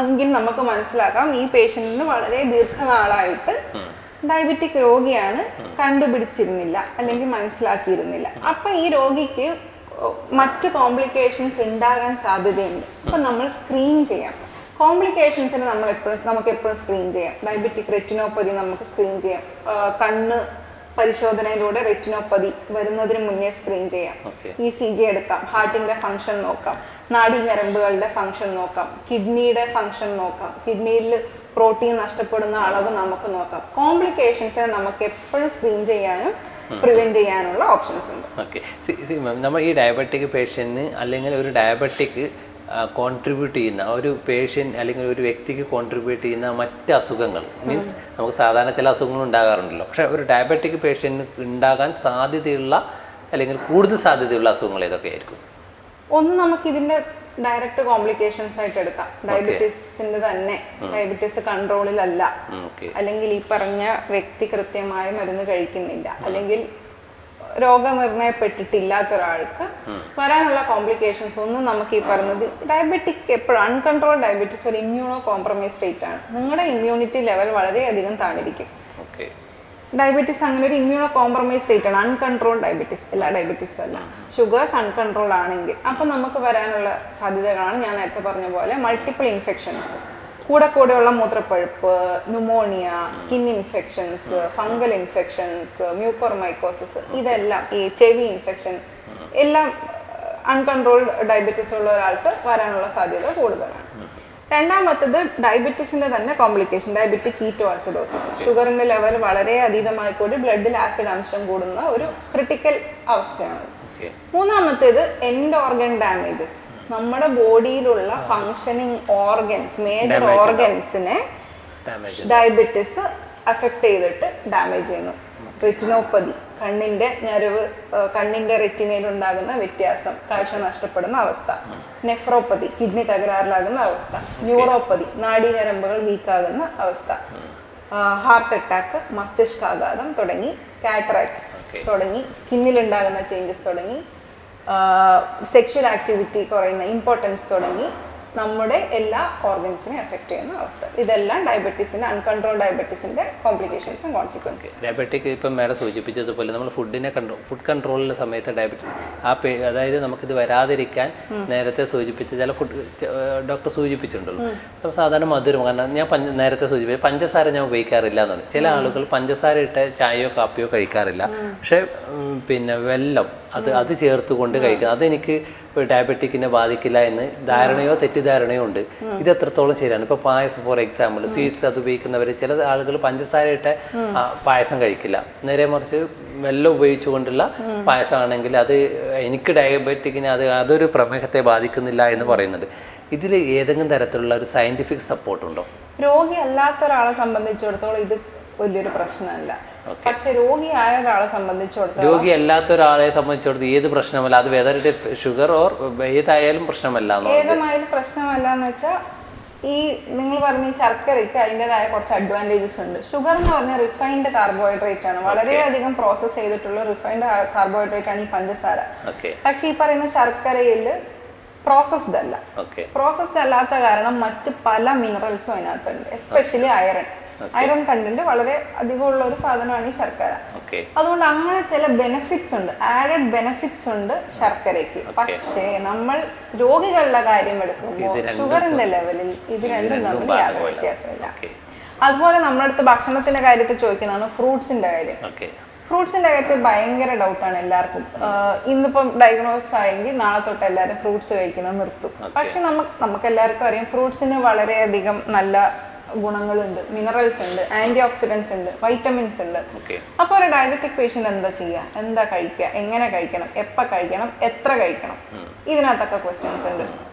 എങ്കിൽ നമുക്ക് മനസ്സിലാക്കാം ഈ പേഷ്യന്റിന് വളരെ ദീർഘനാളായിട്ട് ഡയബറ്റിക് രോഗിയാണ്, കണ്ടുപിടിച്ചിരുന്നില്ല അല്ലെങ്കിൽ മനസ്സിലാക്കിയിരുന്നില്ല. അപ്പൊ ഈ രോഗിക്ക് മറ്റ് കോംപ്ലിക്കേഷൻസ് ഉണ്ടാകാൻ സാധ്യതയുണ്ട്. അപ്പൊ നമ്മൾ സ്ക്രീൻ ചെയ്യാം. കോംപ്ലിക്കേഷൻസിന് നമുക്ക് എപ്പോഴും സ്ക്രീൻ ചെയ്യാം. ഡയബറ്റിക് റെറ്റിനോപ്പതി നമുക്ക് സ്ക്രീൻ ചെയ്യാം. കണ്ണ് പരിശോധനയിലൂടെ റെറ്റിനോപ്പതി വരുന്നതിന് മുന്നേ സ്ക്രീൻ ചെയ്യാം. ECG എടുക്കാം, ഹാർട്ടിന്റെ ഫംഗ്ഷൻ നോക്കാം, നാഡീഞരമ്പുകളുടെ ഫംഗ്ഷൻ നോക്കാം, കിഡ്നിയുടെ ഫംഗ്ഷൻ നോക്കാം, കിഡ്നിയിൽ പ്രോട്ടീൻ നഷ്ടപ്പെടുന്ന അളവ് നമുക്ക് നോക്കാം. കോംപ്ലിക്കേഷൻസിനെ നമുക്ക് എപ്പോഴും സ്ക്രീൻ ചെയ്യാനും പ്രിവെന്റ് ചെയ്യാനുള്ള ഓപ്ഷൻസ് ഉണ്ട്. നമ്മൾ ഈ ഡയബറ്റിക് പേഷ്യന്റിന് അല്ലെങ്കിൽ ഒരു ഡയബറ്റിക് കോൺട്രിബ്യൂട്ട് ചെയ്യുന്ന ഒരു പേഷ്യൻ്റ് അല്ലെങ്കിൽ ഒരു വ്യക്തിക്ക് കോൺട്രിബ്യൂട്ട് ചെയ്യുന്ന മറ്റ് അസുഖങ്ങൾ, മീൻസ് നമുക്ക് സാധാരണ ചില അസുഖങ്ങൾ ഉണ്ടാകാറുണ്ടല്ലോ, പക്ഷേ ഒരു ഡയബറ്റിക് പേഷ്യൻറ്റിന് ഉണ്ടാകാൻ സാധ്യതയുള്ള അല്ലെങ്കിൽ കൂടുതൽ സാധ്യതയുള്ള അസുഖങ്ങൾ ഏതൊക്കെയായിരിക്കും? ഒന്ന് നമുക്ക് ഇതിന്റെ ഡയറക്റ്റ് കോംപ്ലിക്കേഷൻസ് ആയിട്ട് എടുക്കാം. ഡയബറ്റീസിന്റെ തന്നെ ഡയബറ്റീസ് കൺട്രോളിലല്ല, അല്ലെങ്കിൽ ഈ പറഞ്ഞ വ്യക്തി കൃത്യമായ മരുന്ന് കഴിക്കുന്നില്ല, അല്ലെങ്കിൽ രോഗനിർണയപ്പെട്ടിട്ടില്ലാത്ത ഒരാൾക്ക് വരാനുള്ള കോംപ്ലിക്കേഷൻസ് ഒന്നും നമുക്ക് ഈ പറഞ്ഞത് ഡയബറ്റിക് എപ്പോഴും അൺകൺട്രോൾ ഡയബറ്റീസ് ഒരു ഇമ്മ്യൂണോ കോംപ്രമൈസ് സ്റ്റേറ്റ് ആണ്. നിങ്ങളുടെ ഇമ്മ്യൂണിറ്റി ലെവൽ വളരെയധികം താണിരിക്കും. ഡയബറ്റീസ് അങ്ങനെ ഒരു ഇമ്മ്യൂണോ കോംപ്രമൈസ് സ്റ്റേറ്റ് ആണ്. അൺകൺട്രോൾ ഡയബറ്റീസ്, എല്ലാ ഡയബറ്റീസും അല്ല. ഷുഗേഴ്സ് അൺകൺട്രോൾ ആണെങ്കിൽ അപ്പം നമുക്ക് വരാനുള്ള സാധ്യതകളാണ് ഞാൻ നേരത്തെ പറഞ്ഞ പോലെ മൾട്ടിപ്പിൾ ഇൻഫെക്ഷൻസ്, കൂടെയുള്ള മൂത്രപ്പഴുപ്പ്, pneumonia, skin infections, fungal infections, mucormycosis, ഇതെല്ലാം ഈ ചെവി ഇൻഫെക്ഷൻ എല്ലാം അൺകൺട്രോൾഡ് ഡയബറ്റീസ് ഉള്ള ഒരാൾക്ക് വരാനുള്ള സാധ്യത കൂടുതലാണ്. രണ്ടാമത്തത് ഡയബറ്റീസിന്റെ തന്നെ കോംപ്ലിക്കേഷൻ, ഡയബറ്റിക് കീറ്റോആസിഡോസിസ്. ഷുഗറിന്റെ ലെവൽ വളരെ അതീതമായി കൂടി ബ്ലഡിൽ ആസിഡ് അംശം കൂടുന്ന ഒരു ക്രിട്ടിക്കൽ അവസ്ഥയാണ്. മൂന്നാമത്തേത് എൻഡ് ഓർഗൻ ഡാമേജസ്. നമ്മുടെ ബോഡിയിലുള്ള ഫങ്ഷനിങ് ഓർഗൻസ്, മേജർ ഓർഗൻസിനെ ഡയബറ്റീസ് അഫക്റ്റ് ചെയ്തിട്ട് ഡാമേജ് ചെയ്യുന്നു. റെറ്റിനോപ്പതി, കണ്ണിന്റെ ഞരവ്, കണ്ണിന്റെ റെറ്റിനയിൽ ഉണ്ടാകുന്ന വ്യത്യാസം, കാഴ്ച നഷ്ടപ്പെടുന്ന അവസ്ഥ. നെഫ്രോപ്പതി, കിഡ്നി തകരാറിലാകുന്ന അവസ്ഥ. ന്യൂറോപ്പതി, നാഡീഞരമ്പുകൾ വീക്കാകുന്ന അവസ്ഥ. ഹാർട്ട് അറ്റാക്ക്, മസ്തിഷ്കാഘാതം തുടങ്ങി, കാറ്ററാക്ട് തുടങ്ങി, സ്കിന്നിൽ ഉണ്ടാകുന്ന ചേഞ്ചസ് തുടങ്ങി, സെക്ഷൽ ആക്ടിവിറ്റി കുറയുന്ന, ഇമ്പോർട്ടൻസ് തുടങ്ങി നമ്മുടെ എല്ലാ ഓർഗൻസിനെ എഫക്ട് ചെയ്യുന്ന അവസ്ഥ. ഇതെല്ലാം ഡയബറ്റീസിന്റെ അൺകൺട്രോൾ ഡയബറ്റീസിന്റെ കോംപ്ലിക്കേഷൻസും കോൺസിക്വൻസസ്. ഡയബറ്റിക് ഇപ്പം മേഡം സൂചിപ്പിച്ചതുപോലെ നമ്മൾ ഫുഡ് കൺട്രോളിൻ്റെ സമയത്ത് ഡയബറ്റിക് അതായത് നമുക്കിത് വരാതിരിക്കാൻ നേരത്തെ സൂചിപ്പിച്ച ചില ഡോക്ടർ സൂചിപ്പിച്ചിട്ടുണ്ടല്ലോ. അപ്പോൾ സാധാരണ മധുരം, കാരണം ഞാൻ നേരത്തെ സൂചിപ്പിച്ച പഞ്ചസാര ഞാൻ ഉപയോഗിക്കാറില്ല എന്നാണ്. ചില ആളുകൾ പഞ്ചസാര ഇട്ട ചായയോ കാപ്പിയോ കഴിക്കാറില്ല, പക്ഷേ പിന്നെ വെല്ലം അത് ചേർത്തുകൊണ്ട് കഴിക്കുന്നത് അതെനിക്ക് ഡയബറ്റിക്കിനെ ബാധിക്കില്ല എന്ന് ധാരണയോ തെറ്റിദ്ധാരണയോ ഉണ്ട്. ഇത് എത്രത്തോളം ശരിയാണ്? ഇപ്പൊ പായസം ഫോർ എക്സാമ്പിൾ, സ്വീറ്റ്സ് അത് ഉപയോഗിക്കുന്നവർ, ചില ആളുകൾ പഞ്ചസാര ഇട്ട പായസം കഴിക്കില്ല, നേരെ മറിച്ച് വെല്ലം ഉപയോഗിച്ചുകൊണ്ടുള്ള പായസമാണെങ്കിൽ അത് എനിക്ക് ഡയബറ്റിക്കിനെ അതൊരു പ്രമേഹത്തെ ബാധിക്കുന്നില്ല എന്ന് പറയുന്നുണ്ട്. ഇതിൽ ഏതെങ്കിലും തരത്തിലുള്ള ഒരു സയന്റിഫിക് സപ്പോർട്ട് ഉണ്ടോ? രോഗി അല്ലാത്ത ഒരാളെ സംബന്ധിച്ചിടത്തോളം ഇത് വലിയൊരു പ്രശ്നമല്ല. പക്ഷെ രോഗിയായ ഒരാളെ സംബന്ധിച്ചിടത്തോളം, രോഗി അല്ലാത്ത ഒരാളെ സംബന്ധിച്ചിടത്തോളം ഏത് പ്രശ്നമല്ല, അത് വെദർ ഇറ്റ് ഷുഗർ ഓർ ഏതായാലും പ്രശ്നമല്ല. ഏതുമായാലും പ്രശ്നമല്ല എന്ന് വെച്ചാൽ ഈ നിങ്ങൾ പറഞ്ഞ ഈ ശർക്കരയ്ക്ക് അതിൻ്റെതായ കുറച്ച് അഡ്വാൻറ്റേജസ് ഉണ്ട്. ഷുഗർ എന്ന് പറഞ്ഞാൽ റിഫൈൻഡ് കാർബോഹൈഡ്രേറ്റ് ആണ്, വളരെയധികം പ്രോസസ് ചെയ്തിട്ടുള്ള റിഫൈൻഡ് കാർബോഹൈഡ്രേറ്റ് ആണ് ഈ പഞ്ചസാര. പക്ഷെ ഈ പറയുന്ന ശർക്കരയിൽ പ്രോസസ്ഡ് അല്ല. പ്രോസസ്ഡ് അല്ലാത്ത കാരണം മറ്റ് പല മിനറൽസും അതിനകത്തുണ്ട്, എസ്പെഷ്യലി അയറൺ കണ്ടന്റ് വളരെ അധികമുള്ള ഒരു സാധനമാണ് ഈ ശർക്കര. അതുകൊണ്ട് അങ്ങനെ ചില ബെനിഫിറ്റ്സ് ഉണ്ട്, ആഡഡ് ബെനിഫിറ്റ്സ് ഉണ്ട് ശർക്കരയ്ക്ക്. പക്ഷേ നമ്മൾ രോഗികളുടെ കാര്യം എടുക്കുമ്പോൾ ഷുഗറിന്റെ ലെവലിൽ ഇത് രണ്ടും തമ്മിൽ യാതൊരു വ്യത്യാസമില്ല. അതുപോലെ നമ്മളടുത്ത് ഭക്ഷണത്തിന്റെ കാര്യത്തിൽ ചോദിക്കുന്നതാണ് ഫ്രൂട്ട്സിന്റെ കാര്യം. ഫ്രൂട്ട്സിന്റെ കാര്യത്തിൽ ഭയങ്കര ഡൗട്ടാണ് എല്ലാവർക്കും. ഇന്നിപ്പം ഡയഗ്നോസ് ആയെങ്കിൽ നാളെ തൊട്ട് എല്ലാവരും ഫ്രൂട്ട്സ് കഴിക്കുന്നത് നിർത്തും. പക്ഷെ നമുക്ക് എല്ലാവർക്കും അറിയാം ഫ്രൂട്ട്സിന് വളരെയധികം നല്ല ഗുണങ്ങളുണ്ട്, മിനറൽസ് ഉണ്ട്, ആന്റി ഓക്സിഡൻസ് ഉണ്ട്, വൈറ്റമിൻസ് ഉണ്ട്. അപ്പോൾ ഒരു ഡയബറ്റിക് പേഷ്യന്റ് എന്താ ചെയ്യുക, എന്താ കഴിക്കുക, എങ്ങനെ കഴിക്കണം, എപ്പോൾ കഴിക്കണം, എത്ര കഴിക്കണം, ഇതിനകത്തൊക്കെ ക്വസ്റ്റ്യൻസ് ഉണ്ട്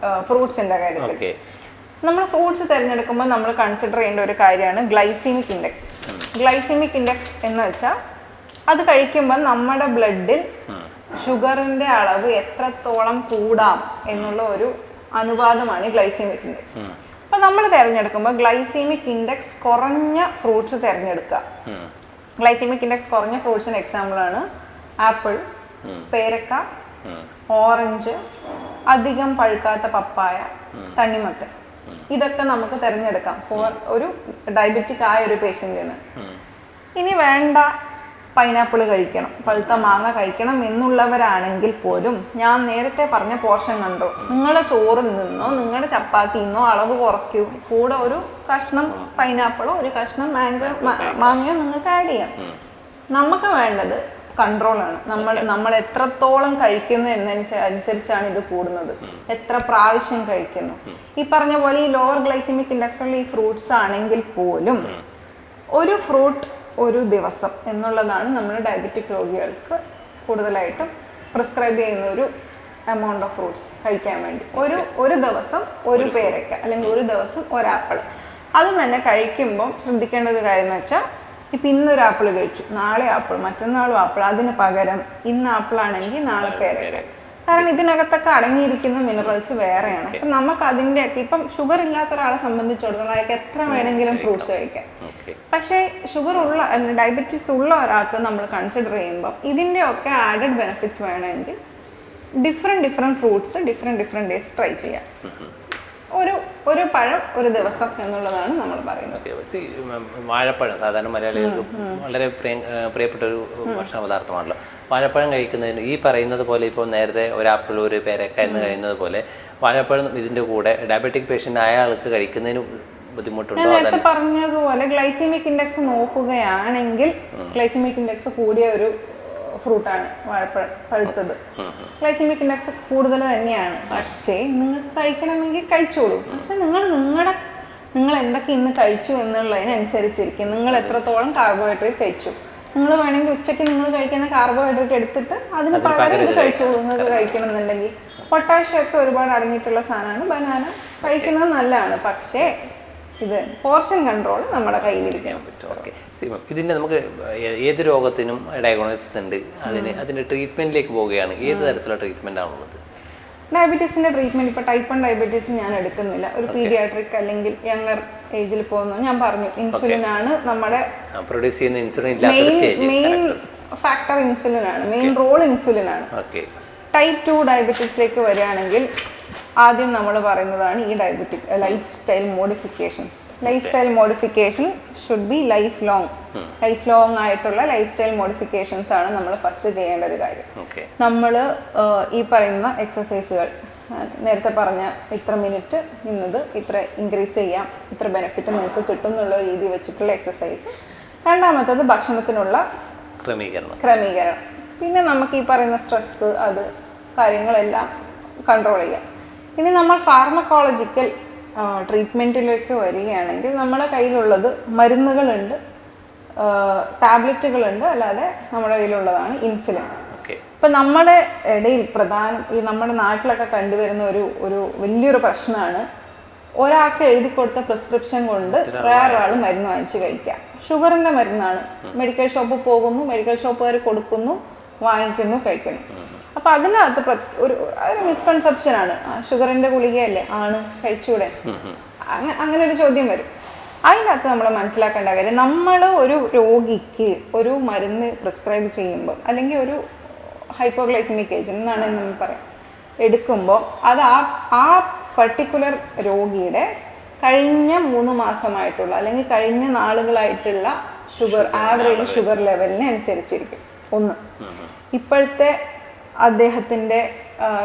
ഫ്രൂട്ട്സിന്റെ കാര്യത്തിൽ. നമ്മൾ ഫ്രൂട്ട്സ് തിരഞ്ഞെടുക്കുമ്പോൾ നമ്മൾ കൺസിഡർ ചെയ്യേണ്ട ഒരു കാര്യമാണ് ഗ്ലൈസീമിക് ഇൻഡെക്സ്. ഗ്ലൈസീമിക് ഇൻഡെക്സ് എന്ന് വെച്ചാൽ അത് കഴിക്കുമ്പോൾ നമ്മുടെ ബ്ലഡിൽ ഷുഗറിന്റെ അളവ് എത്രത്തോളം കൂടാം എന്നുള്ള ഒരു അനുപാതമാണ് ഗ്ലൈസീമിക് ഇൻഡെക്സ്. അപ്പൊ നമ്മൾ തിരഞ്ഞെടുക്കുമ്പോൾ ഗ്ലൈസീമിക് ഇൻഡെക്സ് കുറഞ്ഞ ഫ്രൂട്ട്സ് തിരഞ്ഞെടുക്കുക. ഗ്ലൈസീമിക് ഇൻഡെക്സ് കുറഞ്ഞ ഫ്രൂട്ട്സിന് എക്സാമ്പിൾ ആണ് ആപ്പിൾ, പേരക്ക, ഓറഞ്ച്, അധികം പഴുക്കാത്ത പപ്പായ, തണ്ണിമത്തൻ. ഇതൊക്കെ നമുക്ക് തിരഞ്ഞെടുക്കാം ഫോർ ഒരു ഡയബറ്റിക് ആയ ഒരു പേഷ്യന്റിന്. ഇനി വേണ്ട പൈനാപ്പിൾ കഴിക്കണം, പഴുത്ത മാങ്ങ കഴിക്കണം എന്നുള്ളവരാണെങ്കിൽ പോലും ഞാൻ നേരത്തെ പറഞ്ഞ പോർഷൻ കണ്ടോ, നിങ്ങളുടെ ചോറിൽ നിന്നോ നിങ്ങളുടെ ചപ്പാത്തിയിൽ നിന്നോ അളവ് കുറയ്ക്കൂ, കൂടെ ഒരു കഷ്ണം പൈനാപ്പിളോ ഒരു കഷ്ണം മാങ്ങയോ നിങ്ങൾക്ക് ആഡ് ചെയ്യാം. നമുക്ക് വേണ്ടത് കൺട്രോളാണ്. നമ്മൾ എത്രത്തോളം കഴിക്കുന്നു എന്നനുസരിച്ചാണ് ഇത് കൂടുന്നത്, എത്ര പ്രാവശ്യം കഴിക്കുന്നു. ഈ പറഞ്ഞ പോലെ ഈ ലോവർ ഗ്ലൈസിമിക് ഇൻഡെക്സ് ഉള്ള ഈ ഫ്രൂട്ട്സ് ആണെങ്കിൽ പോലും ഒരു ഫ്രൂട്ട് ഒരു ദിവസം എന്നുള്ളതാണ് നമ്മൾ ഡയബറ്റിക് രോഗികൾക്ക് കൂടുതലായിട്ടും പ്രിസ്ക്രൈബ് ചെയ്യുന്ന ഒരു എമൗണ്ട് ഓഫ് ഫ്രൂട്ട്സ് കഴിക്കാൻ വേണ്ടി. ഒരു ദിവസം ഒരു പേരക്ക അല്ലെങ്കിൽ ഒരു ദിവസം ഒരാപ്പിൾ. അത് തന്നെ കഴിക്കുമ്പോൾ ശ്രദ്ധിക്കേണ്ട ഒരു കാര്യം എന്ന് വെച്ചാൽ, ഇപ്പം ഇന്നൊരു ആപ്പിൾ കഴിച്ചു, നാളെ ആപ്പിൾ, മറ്റന്നാളും ആപ്പിൾ, അതിന് പകരം ഇന്ന് ആപ്പിൾ ആണെങ്കിൽ നാളെ പേരക്ക, കാരണം ഇതിനകത്തൊക്കെ അടങ്ങിയിരിക്കുന്ന മിനറൽസ് വേറെയാണ്. അപ്പം നമുക്ക് അതിൻ്റെയൊക്കെ ഇപ്പം ഷുഗർ ഇല്ലാത്ത ഒരാളെ സംബന്ധിച്ചിടത്തോളം അയാൾക്ക് എത്ര വേണമെങ്കിലും ഫ്രൂട്ട്സ് കഴിക്കാം. പക്ഷേ ഷുഗർ ഉള്ള ഡയബറ്റീസ് ഉള്ള ഒരാൾക്ക് നമ്മൾ കൺസിഡർ ചെയ്യുമ്പോൾ ഇതിൻ്റെയൊക്കെ ആഡഡ് ബെനിഫിറ്റ്സ് വേണമെങ്കിൽ different fruits different days try ചെയ്യാം. ഒരു പഴം ഒരു ദിവസം എന്നുള്ളതാണ് നമ്മൾ പറയുന്നത്. വാഴപ്പഴം സാധാരണ മലയാളികൾക്ക് വളരെ പ്രിയപ്പെട്ട ഒരു ഭക്ഷണ പദാർത്ഥമാണല്ലോ. വാഴപ്പഴം കഴിക്കുന്നതിന് ഈ പറയുന്നത് പോലെ ഇപ്പോൾ നേരത്തെ ഒരു ആപ്പിൾ ഒരു പേരക്ക എന്ന് കഴിയുന്നത് പോലെ വാഴപ്പഴം ഇതിൻ്റെ കൂടെ ഡയബറ്റിക് പേഷ്യൻ്റ് ആയ ആൾക്ക് കഴിക്കുന്നതിന് ബുദ്ധിമുട്ടുണ്ടോ? ഞാൻ നേരത്തെ പറഞ്ഞതുപോലെ ഗ്ലൈസീമിക് ഇൻഡെക്സ് നോക്കുകയാണെങ്കിൽ ഗ്ലൈസീമിക് ഇൻഡെക്സ് കൂടിയ ഒരു ഫ്രൂട്ടാണ് വാഴപ്പഴം, പഴുത്തത്. ഗ്ലൈസീമിക് ഇൻഡെക്സ് കൂടുതൽ തന്നെയാണ്. പക്ഷേ നിങ്ങൾക്ക് കഴിക്കണമെങ്കിൽ കഴിച്ചോളൂ. പക്ഷെ നിങ്ങൾ എന്തൊക്കെ ഇന്ന് കഴിച്ചു എന്നുള്ളതിനനുസരിച്ചിരിക്കും. നിങ്ങൾ എത്രത്തോളം കാർബോഹൈഡ്രേറ്റ് കഴിച്ചു. നിങ്ങൾ വേണമെങ്കിൽ ഉച്ചയ്ക്ക് നിങ്ങൾ കഴിക്കുന്ന കാർബോഹൈഡ്രേറ്റ് എടുത്തിട്ട് അതിന് പകരം ഇത് കഴിച്ചോളൂ. നിങ്ങൾക്ക് കഴിക്കണം എന്നുണ്ടെങ്കിൽ പൊട്ടാഷ്യം ഒക്കെ ഒരുപാട് അടങ്ങിയിട്ടുള്ള സാധനമാണ്. ബനാന കഴിക്കുന്നത് നല്ലതാണ്. പക്ഷേ ഇത് പോർഷൻ കൺട്രോൾ നമ്മുടെ കയ്യിലിരിക്കണം. ഓക്കെ, ഇതിൻ്റെ നമുക്ക് ഏത് രോഗത്തിനും ഡയഗ്നോസിസ് ഉണ്ട്. അതിൻ്റെ ട്രീറ്റ്മെൻറ്റിലേക്ക് പോവുകയാണ്. ഏത് തരത്തിലുള്ള ട്രീറ്റ്മെൻ്റ് ആണുള്ളത്? ഡയബറ്റീസിൻ്റെ ട്രീറ്റ്മെൻറ്റ് ഇപ്പോൾ ടൈപ്പ് 1 ഡയബറ്റീസ് ഞാൻ എടുക്കുന്നില്ല. ഒരു പീഡിയാട്രിക് അല്ലെങ്കിൽ യങ്ങർ ഏജിൽ പോകുന്നു. ഞാൻ പറഞ്ഞു ഇൻസുലിനാണ് നമ്മുടെ പ്രൊഡ്യൂസ് ചെയ്യുന്ന ഇൻസുലിൻ മെയിൻ ഫാക്ടർ. ഇൻസുലിനാണ് മെയിൻ റോൾ. ഇൻസുലിനാണ്. ടൈപ്പ് 2 ഡയബറ്റീസിലേക്ക് വരികയാണെങ്കിൽ ആദ്യം നമ്മൾ പറയുന്നതാണ് ഈ diabetic lifestyle modifications. Lifestyle modification should be lifelong ആയിട്ടുള്ള ലൈഫ് സ്റ്റൈൽ മോഡിഫിക്കേഷൻസ് ആണ് നമ്മൾ ഫസ്റ്റ് ചെയ്യേണ്ട ഒരു കാര്യം. നമ്മൾ ഈ പറയുന്ന എക്സസൈസുകൾ നേരത്തെ പറഞ്ഞ ഇത്ര മിനിറ്റ് ഇന്നത് ഇത്ര ഇൻക്രീസ് ചെയ്യാം, ഇത്ര ബെനിഫിറ്റ് നിങ്ങൾക്ക് കിട്ടും എന്നുള്ള രീതി വെച്ചിട്ടുള്ള എക്സസൈസ്. രണ്ടാമത്തത് ഭക്ഷണത്തിനുള്ള ക്രമീകരണം. പിന്നെ നമുക്ക് ഈ പറയുന്ന സ്ട്രെസ്സ് അത് കാര്യങ്ങളെല്ലാം കൺട്രോൾ ചെയ്യാം. ഇനി നമ്മൾ ഫാർമക്കോളജിക്കൽ ട്രീറ്റ്മെൻറ്റിലേക്ക് വരികയാണെങ്കിൽ നമ്മുടെ കയ്യിലുള്ളത് മരുന്നുകളുണ്ട്, ടാബ്ലറ്റുകളുണ്ട്, അല്ലാതെ നമ്മുടെ കയ്യിലുള്ളതാണ് ഇൻസുലിൻ. ഇപ്പം നമ്മുടെ ഇടയിൽ പ്രധാനം ഈ നമ്മുടെ നാട്ടിലൊക്കെ കണ്ടുവരുന്ന ഒരു വലിയൊരു പ്രശ്നമാണ് ഒരാൾക്ക് എഴുതി കൊടുത്ത പ്രിസ്ക്രിപ്ഷൻ കൊണ്ട് വേറൊരാൾ മരുന്ന് വാങ്ങിച്ച് കഴിക്കുക. ഷുഗറിൻ്റെ മരുന്നാണ്, മെഡിക്കൽ ഷോപ്പിൽ പോകുന്നു, മെഡിക്കൽ ഷോപ്പുകാർ കൊടുക്കുന്നു, വാങ്ങിക്കുന്നു, കഴിക്കുന്നു. അപ്പം അതിനകത്ത് ഒരു മിസ്കൺസെപ്ഷനാണ്. ഷുഗറിൻ്റെ ഗുളികയല്ലേ ആണ്, കഴിച്ചൂടെ, അങ്ങനെ ഒരു ചോദ്യം വരും. അതിനകത്ത് നമ്മൾ മനസ്സിലാക്കേണ്ട കാര്യം, നമ്മൾ ഒരു രോഗിക്ക് ഒരു മരുന്ന് പ്രിസ്ക്രൈബ് ചെയ്യുമ്പോൾ അല്ലെങ്കിൽ ഒരു ഹൈപ്പോഗ്ലൈസിമിക് ഏജൻറ് എന്നാണ് നമ്മൾ പറയാം എടുക്കുമ്പോൾ അത് ആ പർട്ടിക്കുലർ രോഗിയുടെ കഴിഞ്ഞ 3 മാസമായിട്ടുള്ള അല്ലെങ്കിൽ കഴിഞ്ഞ നാളുകളായിട്ടുള്ള ആവറേജ് ഷുഗർ ലെവലിനെ അനുസരിച്ചിരിക്കും. 1 ഇപ്പോഴത്തെ അദ്ദേഹത്തിൻ്റെ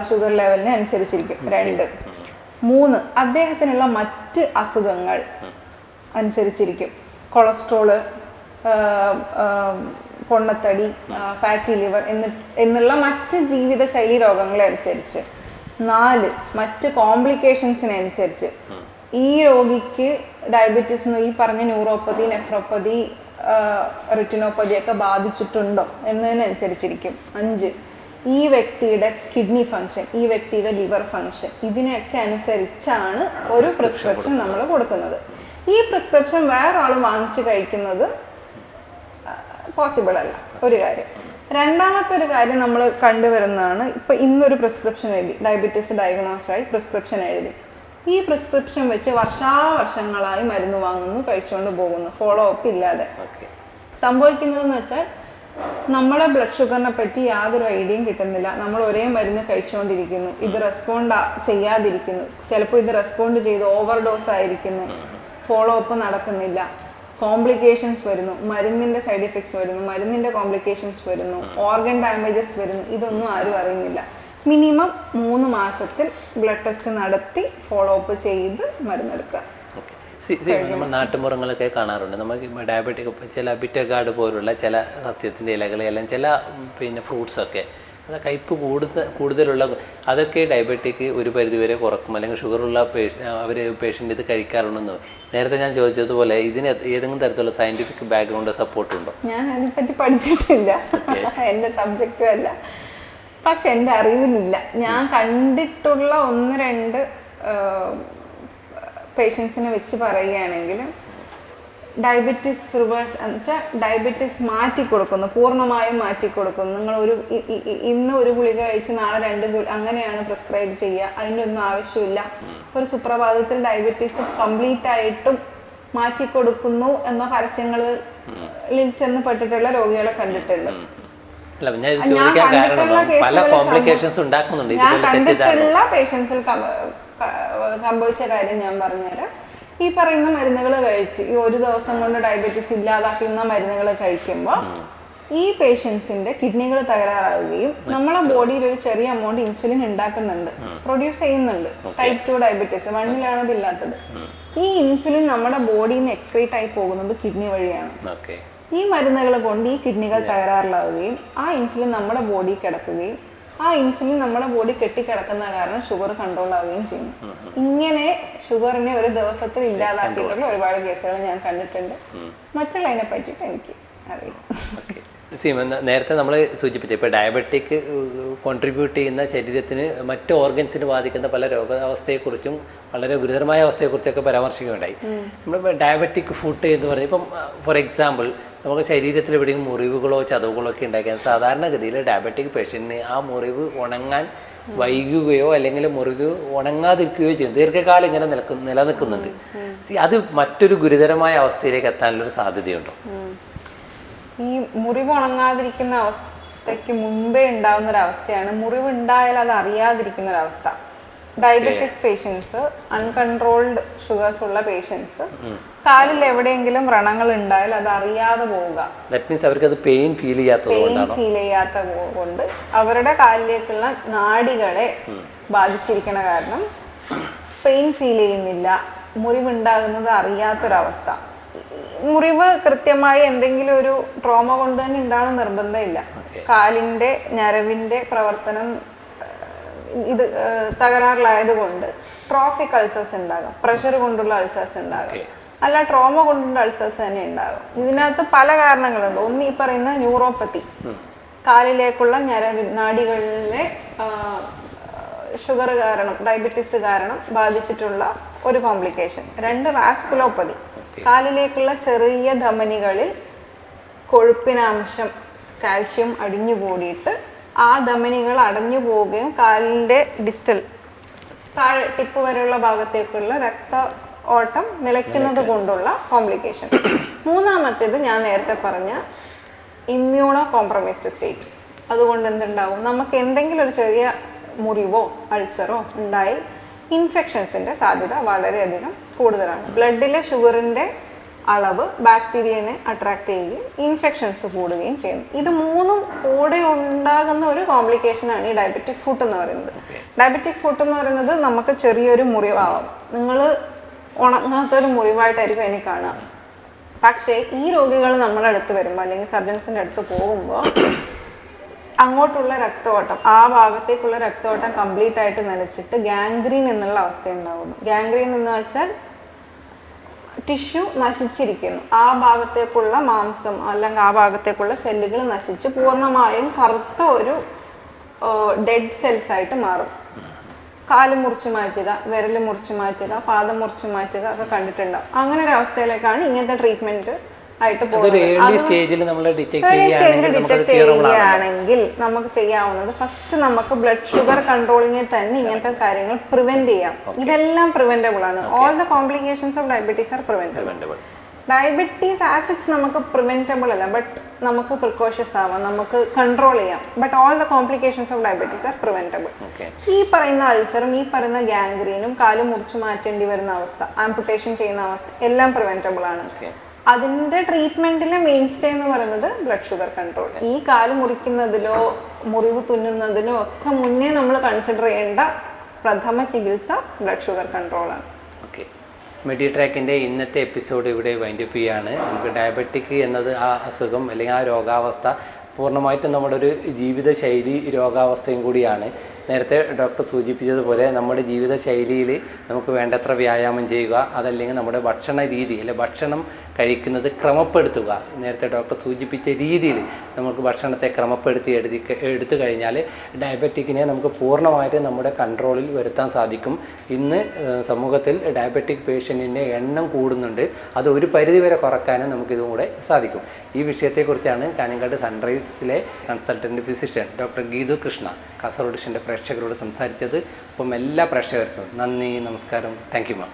ഷുഗർ ലെവലിനെ അനുസരിച്ചിരിക്കും. 2 3 അദ്ദേഹത്തിനുള്ള മറ്റ് അസുഖങ്ങൾ അനുസരിച്ചിരിക്കും. കൊളസ്ട്രോള്, പൊണ്ണത്തടി, ഫാറ്റി ലിവർ എന്നുള്ള മറ്റ് ജീവിതശൈലി രോഗങ്ങളെ അനുസരിച്ച്. 4 മറ്റ് കോംപ്ലിക്കേഷൻസിനനുസരിച്ച്. ഈ രോഗിക്ക് ഡയബറ്റീസ് ഈ പറഞ്ഞ ന്യൂറോപ്പതി, നെഫ്രോപ്പതി, റിറ്റിനോപ്പതി ഒക്കെ ബാധിച്ചിട്ടുണ്ടോ എന്നതിനനുസരിച്ചിരിക്കും. 5 ഈ വ്യക്തിയുടെ കിഡ്നി ഫങ്ഷൻ, ഈ വ്യക്തിയുടെ ലിവർ ഫങ്ഷൻ, ഇതിനൊക്കെ അനുസരിച്ചാണ് ഒരു പ്രിസ്ക്രിപ്ഷൻ നമ്മൾ കൊടുക്കുന്നത്. ഈ പ്രിസ്ക്രിപ്ഷൻ വേറെ ആൾ വാങ്ങിച്ച് കഴിക്കുന്നത് പോസിബിൾ അല്ല, ഒരു കാര്യം. രണ്ടാമത്തെ ഒരു കാര്യം നമ്മൾ കണ്ടുവരുന്നതാണ്, ഇപ്പം ഇന്നൊരു പ്രിസ്ക്രിപ്ഷൻ എഴുതി, ഡയബറ്റീസ് ഡയഗ്നോസായി പ്രിസ്ക്രിപ്ഷൻ എഴുതി. ഈ പ്രിസ്ക്രിപ്ഷൻ വെച്ച് വർഷാവർഷങ്ങളായി മരുന്ന് വാങ്ങുന്നു, കഴിച്ചുകൊണ്ട് പോകുന്നു, ഫോളോ അപ്പ് ഇല്ലാതെ. സംഭവിക്കുന്നതെന്ന് വെച്ചാൽ നമ്മുടെ ബ്ലഡ് ഷുഗറിനെ പറ്റി യാതൊരു ഐഡിയയും കിട്ടുന്നില്ല. നമ്മൾ ഒരേ മരുന്ന് കഴിച്ചുകൊണ്ടിരിക്കുന്നു, ഇത് റെസ്പോണ്ട് ചെയ്യാതിരിക്കുന്നു, ചിലപ്പോൾ ഇത് റെസ്പോണ്ട് ചെയ്ത് ഓവർഡോസ് ആയിരിക്കുന്നു, ഫോളോ അപ്പ് നടക്കുന്നില്ല, കോംപ്ലിക്കേഷൻസ് വരുന്നു, മരുന്നിൻ്റെ സൈഡ് എഫക്ട്സ് വരുന്നു, മരുന്നിൻ്റെ കോംപ്ലിക്കേഷൻസ് വരുന്നു, ഓർഗൻ ഡാമേജസ് വരുന്നു. ഇതൊന്നും ആരും അറിയുന്നില്ല. മിനിമം 3 മാസത്തിൽ ബ്ലഡ് ടെസ്റ്റ് നടത്തി ഫോളോ അപ്പ് ചെയ്ത് മരുന്നെടുക്കുക. നമ്മൾ നാട്ടുമ്പുറങ്ങളൊക്കെ കാണാറുണ്ട്. നമുക്ക് ഡയബറ്റിക് ചില ബിറ്റഗാർഡ് പോലുള്ള ചില സസ്യത്തിൻ്റെ ഇലകൾ അല്ലെങ്കിൽ ചില ഫ്രൂട്ട്സൊക്കെ അത് കയ്പ്പ് കൂടുതലുള്ള അതൊക്കെ ഡയബറ്റിക് ഒരു പരിധിവരെ കുറക്കും, അല്ലെങ്കിൽ ഷുഗറുള്ള പേഷ്യൻ്റ് ഇത് കഴിക്കാറുണ്ടെന്ന്. നേരത്തെ ഞാൻ ചോദിച്ചതുപോലെ ഇതിന് ഏതെങ്കിലും തരത്തിലുള്ള സയൻറ്റിഫിക് ബാക്ക്ഗ്രൗണ്ട് സപ്പോർട്ട് ഉണ്ടോ? ഞാൻ അതിനെപ്പറ്റി പഠിച്ചിട്ടില്ല, എൻ്റെ സബ്ജക്റ്റും അല്ല. പക്ഷെ എൻ്റെ അറിവിലില്ല. ഞാൻ കണ്ടിട്ടുള്ള 1-2 പേഷ്യൻസിനെ വെച്ച് പറയുകയാണെങ്കിൽ ഡയബറ്റിസ് റിവേഴ്സ് എന്ന് വെച്ചാൽ ഡയബറ്റിസ് മാറ്റിക്കൊടുക്കുന്നു, പൂർണ്ണമായും മാറ്റിക്കൊടുക്കുന്നു. നിങ്ങൾ ഇന്ന് ഒരു ഗുളിക കഴിച്ച് നാളെ 2 ഗുളിക അങ്ങനെയാണ് പ്രിസ്ക്രൈബ് ചെയ്യുക. അതിൻ്റെ ഒന്നും ആവശ്യമില്ല. ഒരു സുപ്രഭാതത്തിൽ ഡയബറ്റീസ് കംപ്ലീറ്റ് ആയിട്ടും മാറ്റിക്കൊടുക്കുന്നു എന്ന പരസ്യങ്ങളിൽ ചെന്ന് പെട്ടിട്ടുള്ള രോഗികളെ കണ്ടിട്ടുണ്ട്. ഞാൻ കണ്ടിട്ടുള്ള പേഷ്യൻസിൽ സംഭവിച്ച കാര്യം ഞാൻ പറഞ്ഞുതരാം. ഈ പറയുന്ന മരുന്നുകൾ കഴിച്ച് ഈ ഒരു ദിവസം കൊണ്ട് ഡയബറ്റീസ് ഇല്ലാതാക്കുന്ന മരുന്നുകൾ കഴിക്കുമ്പോൾ ഈ പേഷ്യൻസിന്റെ കിഡ്നികൾ തകരാറാവുകയും നമ്മളെ ബോഡിയിൽ ഒരു ചെറിയ എമൗണ്ട് ഇൻസുലിൻ ഉണ്ടാക്കുന്നുണ്ട്, പ്രൊഡ്യൂസ് ചെയ്യുന്നുണ്ട്. ടൈപ്പ് 2 ഡയബറ്റീസ് 1-ലാണ് ഇതില്ലാത്തത്. ഈ ഇൻസുലിൻ നമ്മുടെ ബോഡിയിൽ നിന്ന് എക്സ്ക്രീറ്റ് ആയി പോകുന്നത് കിഡ്നി വഴിയാണ്. ഈ മരുന്നുകൾ കൊണ്ട് ഈ കിഡ്നികൾ തകരാറിലാവുകയും ആ ഇൻസുലിൻ നമ്മുടെ ബോഡി കിടക്കുകയും ആ ഇൻസുലിൻ നമ്മുടെ ബോഡി കെട്ടിക്കിടക്കുന്ന കാരണം ഷുഗർ കൺട്രോൾ ആവുകയും ചെയ്യുന്നു. ഇങ്ങനെ ഷുഗറിനെ ഒരു ദിവസത്തിൽ ഇല്ലാതാക്കിയിട്ടുള്ള ഒരുപാട് കേസുകൾ ഞാൻ കണ്ടിട്ടുണ്ട്. മറ്റുള്ളതിനെ പറ്റിയിട്ട് എനിക്ക് അറിയില്ല. നേരത്തെ നമ്മൾ സൂചിപ്പിച്ചു, ഇപ്പോൾ ഡയബറ്റിക് കോൺട്രിബ്യൂട്ട് ചെയ്യുന്ന ശരീരത്തിന് മറ്റ് ഓർഗൻസിന് ബാധിക്കുന്ന പല രോഗാവസ്ഥയെക്കുറിച്ചും വളരെ ഗുരുതരമായ അവസ്ഥയെക്കുറിച്ചൊക്കെ പരാമർശിക്കുകയുണ്ടായി. നമ്മൾ ഡയബറ്റിക് ഫുഡ് എന്ന് പറഞ്ഞാൽ ഇപ്പം ഫോർ എക്സാമ്പിൾ നമുക്ക് ശരീരത്തിൽ എവിടെയും മുറിവുകളോ ചതവുകളോ ഒക്കെ ഉണ്ടാക്കിയാൽ സാധാരണഗതിയിൽ ഡയബറ്റിക് പേഷ്യൻറ്റിന് ആ മുറിവ് ഉണങ്ങാൻ വൈകുകയോ അല്ലെങ്കിൽ മുറിവ് ഉണങ്ങാതിരിക്കുകയോ ചെയ്യും. ദീർഘകാലം ഇങ്ങനെ നിലനിൽക്കുന്നുണ്ട്. അത് മറ്റൊരു ഗുരുതരമായ അവസ്ഥയിലേക്ക് എത്താനുള്ളൊരു സാധ്യതയുണ്ടോ? ഈ മുറിവ് ഉണങ്ങാതിരിക്കുന്ന അവസ്ഥയ്ക്ക് മുമ്പേ ഉണ്ടാവുന്ന ഒരു അവസ്ഥയാണ് മുറിവ് ഉണ്ടായാൽ അത് അറിയാതിരിക്കുന്ന ഒരവസ്ഥ. ഡയബറ്റിസ് പേഷ്യൻസ്, അൺകൺട്രോൾഡ് ഷുഗേഴ്സ് ഉള്ള പേഷ്യൻസ്, കാലിൽ എവിടെയെങ്കിലും വ്രണങ്ങൾ ഉണ്ടായാൽ അത് അറിയാതെ പോവുക. പെയിൻ ഫീൽ ചെയ്യാത്ത കൊണ്ട് അവരുടെ കാലിലേക്കുള്ള നാഡികളെ ബാധിച്ചിരിക്കണ കാരണം പെയിൻ ഫീൽ ചെയ്യുന്നില്ല, മുറിവുണ്ടാകുന്നത് അറിയാത്തൊരവസ്ഥ. മുറിവ് കൃത്യമായി എന്തെങ്കിലും ഒരു ട്രോമ കൊണ്ട് തന്നെ ഉണ്ടാകുന്ന നിർബന്ധമില്ല. കാലിൻ്റെ ഞരവിൻ്റെ പ്രവർത്തനം ഇത് തകരാറിലായതുകൊണ്ട് ട്രോഫിക് അൾസേഴ്സ് ഉണ്ടാകാം, പ്രഷർ കൊണ്ടുള്ള അൾസേഴ്സ് ഉണ്ടാകാം, അല്ല ട്രോമ കൊണ്ടുള്ള അൾസേഴ്സ് തന്നെ ഉണ്ടാകും. ഇതിനകത്ത് പല കാരണങ്ങളുണ്ട്. ഒന്ന് ഈ പറയുന്ന ന്യൂറോപ്പത്തി, കാലിലേക്കുള്ള നാഡികളിലെ ഷുഗർ കാരണം, ഡയബറ്റിസ് കാരണം ബാധിച്ചിട്ടുള്ള ഒരു കോംപ്ലിക്കേഷൻ. 2 വാസ്കുലോപ്പതി, കാലിലേക്കുള്ള ചെറിയ ധമനികളിൽ കൊഴുപ്പിനാംശം കാൽഷ്യം അടിഞ്ഞു കൂടിയിട്ട് ആ ധമനികൾ അടഞ്ഞു പോവുകയും കാലിൻ്റെ ഡിസ്റ്റൽ താഴെ ടിപ്പ് വരെയുള്ള ഭാഗത്തേക്കുള്ള രക്ത ഓട്ടം നിലയ്ക്കുന്നത് കൊണ്ടുള്ള കോംപ്ലിക്കേഷൻ. മൂന്നാമത്തേത് ഞാൻ നേരത്തെ പറഞ്ഞ ഇമ്മ്യൂണോ കോംപ്രമൈസ്ഡ് സ്റ്റേറ്റ്. അതുകൊണ്ട് എന്തുണ്ടാവും, നമുക്ക് എന്തെങ്കിലും ഒരു ചെറിയ മുറിവോ അൾസറോ ഉണ്ടായി ഇൻഫെക്ഷൻസിൻ്റെ സാധ്യത വളരെയധികം കൂടുതലാണ്. ബ്ലഡിലെ ഷുഗറിൻ്റെ അളവ് ബാക്ടീരിയനെ അട്രാക്ട് ചെയ്യുകയും ഇൻഫെക്ഷൻസ് കൂടുകയും ചെയ്യുന്നു. ഇത് മൂന്നും കൂടെ ഉണ്ടാകുന്ന ഒരു കോംപ്ലിക്കേഷനാണ് ഈ ഡയബറ്റിക് ഫുട്ട് എന്ന് പറയുന്നത്. ഡയബറ്റിക് ഫുട്ട് എന്ന് പറയുന്നത് നമുക്ക് ചെറിയൊരു മുറിവാവാം, നിങ്ങൾ ഉണങ്ങാത്തൊരു മുറിവായിട്ടായിരിക്കും എനിക്ക് കാണുക. പക്ഷേ ഈ രോഗികൾ നമ്മുടെ അടുത്ത് വരുമ്പോൾ അല്ലെങ്കിൽ സർജൻസിൻ്റെ അടുത്ത് പോകുമ്പോൾ അങ്ങോട്ടുള്ള രക്തഓട്ടം, ആ ഭാഗത്തേക്കുള്ള രക്തഓട്ടം കംപ്ലീറ്റ് ആയിട്ട് നിലച്ചിട്ട് ഗാംഗ്രീൻ എന്നുള്ള അവസ്ഥ ഉണ്ടാകുന്നു. ഗാംഗ്രീൻ എന്ന് വെച്ചാൽ ടിഷ്യൂ നശിച്ചിരിക്കുന്നു, ആ ഭാഗത്തേക്കുള്ള മാംസം അല്ലെങ്കിൽ ആ ഭാഗത്തേക്കുള്ള സെല്ലുകൾ നശിച്ച് പൂർണ്ണമായും കറുത്ത ഒരു ഡെഡ് സെൽസ് ആയിട്ട് മാറും. കാല് മുറിച്ച് മാറ്റുക, വിരൽ മുറിച്ച് മാറ്റുക, പാദം മുറിച്ച് മാറ്റുക ഒക്കെ കണ്ടിട്ടുണ്ടാവും. അങ്ങനെ ഒരു അവസ്ഥയിലേക്കാണ് ഇങ്ങനത്തെ ട്രീറ്റ്മെന്റ് ആയിട്ട് പോകുന്നത്. ഡിറ്റക്ട് ചെയ്യുകയാണെങ്കിൽ നമുക്ക് ചെയ്യാവുന്നത് ഫസ്റ്റ് നമുക്ക് ബ്ലഡ് ഷുഗർ കൺട്രോളിങ്ങിൽ തന്നെ ഇങ്ങനത്തെ കാര്യങ്ങൾ പ്രിവെന്റ് ചെയ്യാം. ഇതെല്ലാം പ്രിവെന്റബിൾ ആണ്. All the complications of diabetes are preventable. Diabetes ആസിഡ്സ് നമുക്ക് പ്രിവെന്റബിൾ അല്ല, ബട്ട് നമുക്ക് പ്രിക്കോഷ്യസ് ആവാം, നമുക്ക് കൺട്രോൾ ചെയ്യാം. But all the complications of diabetes are preventable. ഈ പറയുന്ന അൾസറും ഈ പറയുന്ന ഗാംഗ്രീനും കാല് മുറിച്ചു മാറ്റേണ്ടി വരുന്ന അവസ്ഥ, ആംപുട്ടേഷൻ ചെയ്യുന്ന അവസ്ഥ എല്ലാം പ്രിവെന്റബിൾ ആണ്. അതിൻ്റെ ട്രീറ്റ്മെൻറ്റിലെ മെയിൻ സ്റ്റേ എന്ന് പറയുന്നത് ബ്ലഡ് ഷുഗർ കൺട്രോൾ. ഈ കാല് മുറിക്കുന്നതിലോ മുറിവ് തുന്നുന്നതിനോ ഒക്കെ മുന്നേ നമ്മൾ കൺസിഡർ ചെയ്യേണ്ട പ്രഥമ ചികിത്സ ബ്ലഡ് ഷുഗർ കൺട്രോളാണ്. ഓക്കെ, മെഡിട്രാക്കിൻ്റെ ഇന്നത്തെ എപ്പിസോഡ് ഇവിടെ വൈൻഡപ്പ് ചെയ്യുകയാണ്. നമുക്ക് ഡയബറ്റിക് എന്നത് ആ അസുഖം അല്ലെങ്കിൽ ആ രോഗാവസ്ഥ പൂർണ്ണമായിട്ടും നമ്മുടെ ഒരു ജീവിതശൈലി രോഗാവസ്ഥയും കൂടിയാണ്. നേരത്തെ ഡോക്ടർ സൂചിപ്പിച്ചതുപോലെ നമ്മുടെ ജീവിതശൈലിയിൽ നമുക്ക് വേണ്ടത്ര വ്യായാമം ചെയ്യുക, അതല്ലെങ്കിൽ നമ്മുടെ ഭക്ഷണ രീതി അല്ലെ ഭക്ഷണം കഴിക്കുന്നത് ക്രമപ്പെടുത്തുക. നേരത്തെ ഡോക്ടർ സൂചിപ്പിച്ച രീതിയിൽ നമുക്ക് ഭക്ഷണത്തെ ക്രമപ്പെടുത്തി എടുത്തു കഴിഞ്ഞാൽ ഡയബറ്റിക്കിനെ നമുക്ക് പൂർണ്ണമായിട്ട് നമ്മുടെ കൺട്രോളിൽ വരുത്താൻ സാധിക്കും. ഇന്ന് സമൂഹത്തിൽ ഡയബറ്റിക് പേഷ്യൻറ്റിൻ്റെ എണ്ണം കൂടുന്നുണ്ട്. അത് ഒരു പരിധിവരെ കുറയ്ക്കാനും നമുക്കിതും കൂടെ സാധിക്കും. ഈ വിഷയത്തെക്കുറിച്ചാണ് കാഞ്ഞങ്ങാട് സൺറൈസിലെ consultant physician doctor Geethu Krishna Kasaragod ഡിഷൻ്റെ പ്രേക്ഷകരോട് സംസാരിച്ചത്. അപ്പം എല്ലാ പ്രേക്ഷകർക്കും നന്ദി, നമസ്കാരം. Thank you ma'am.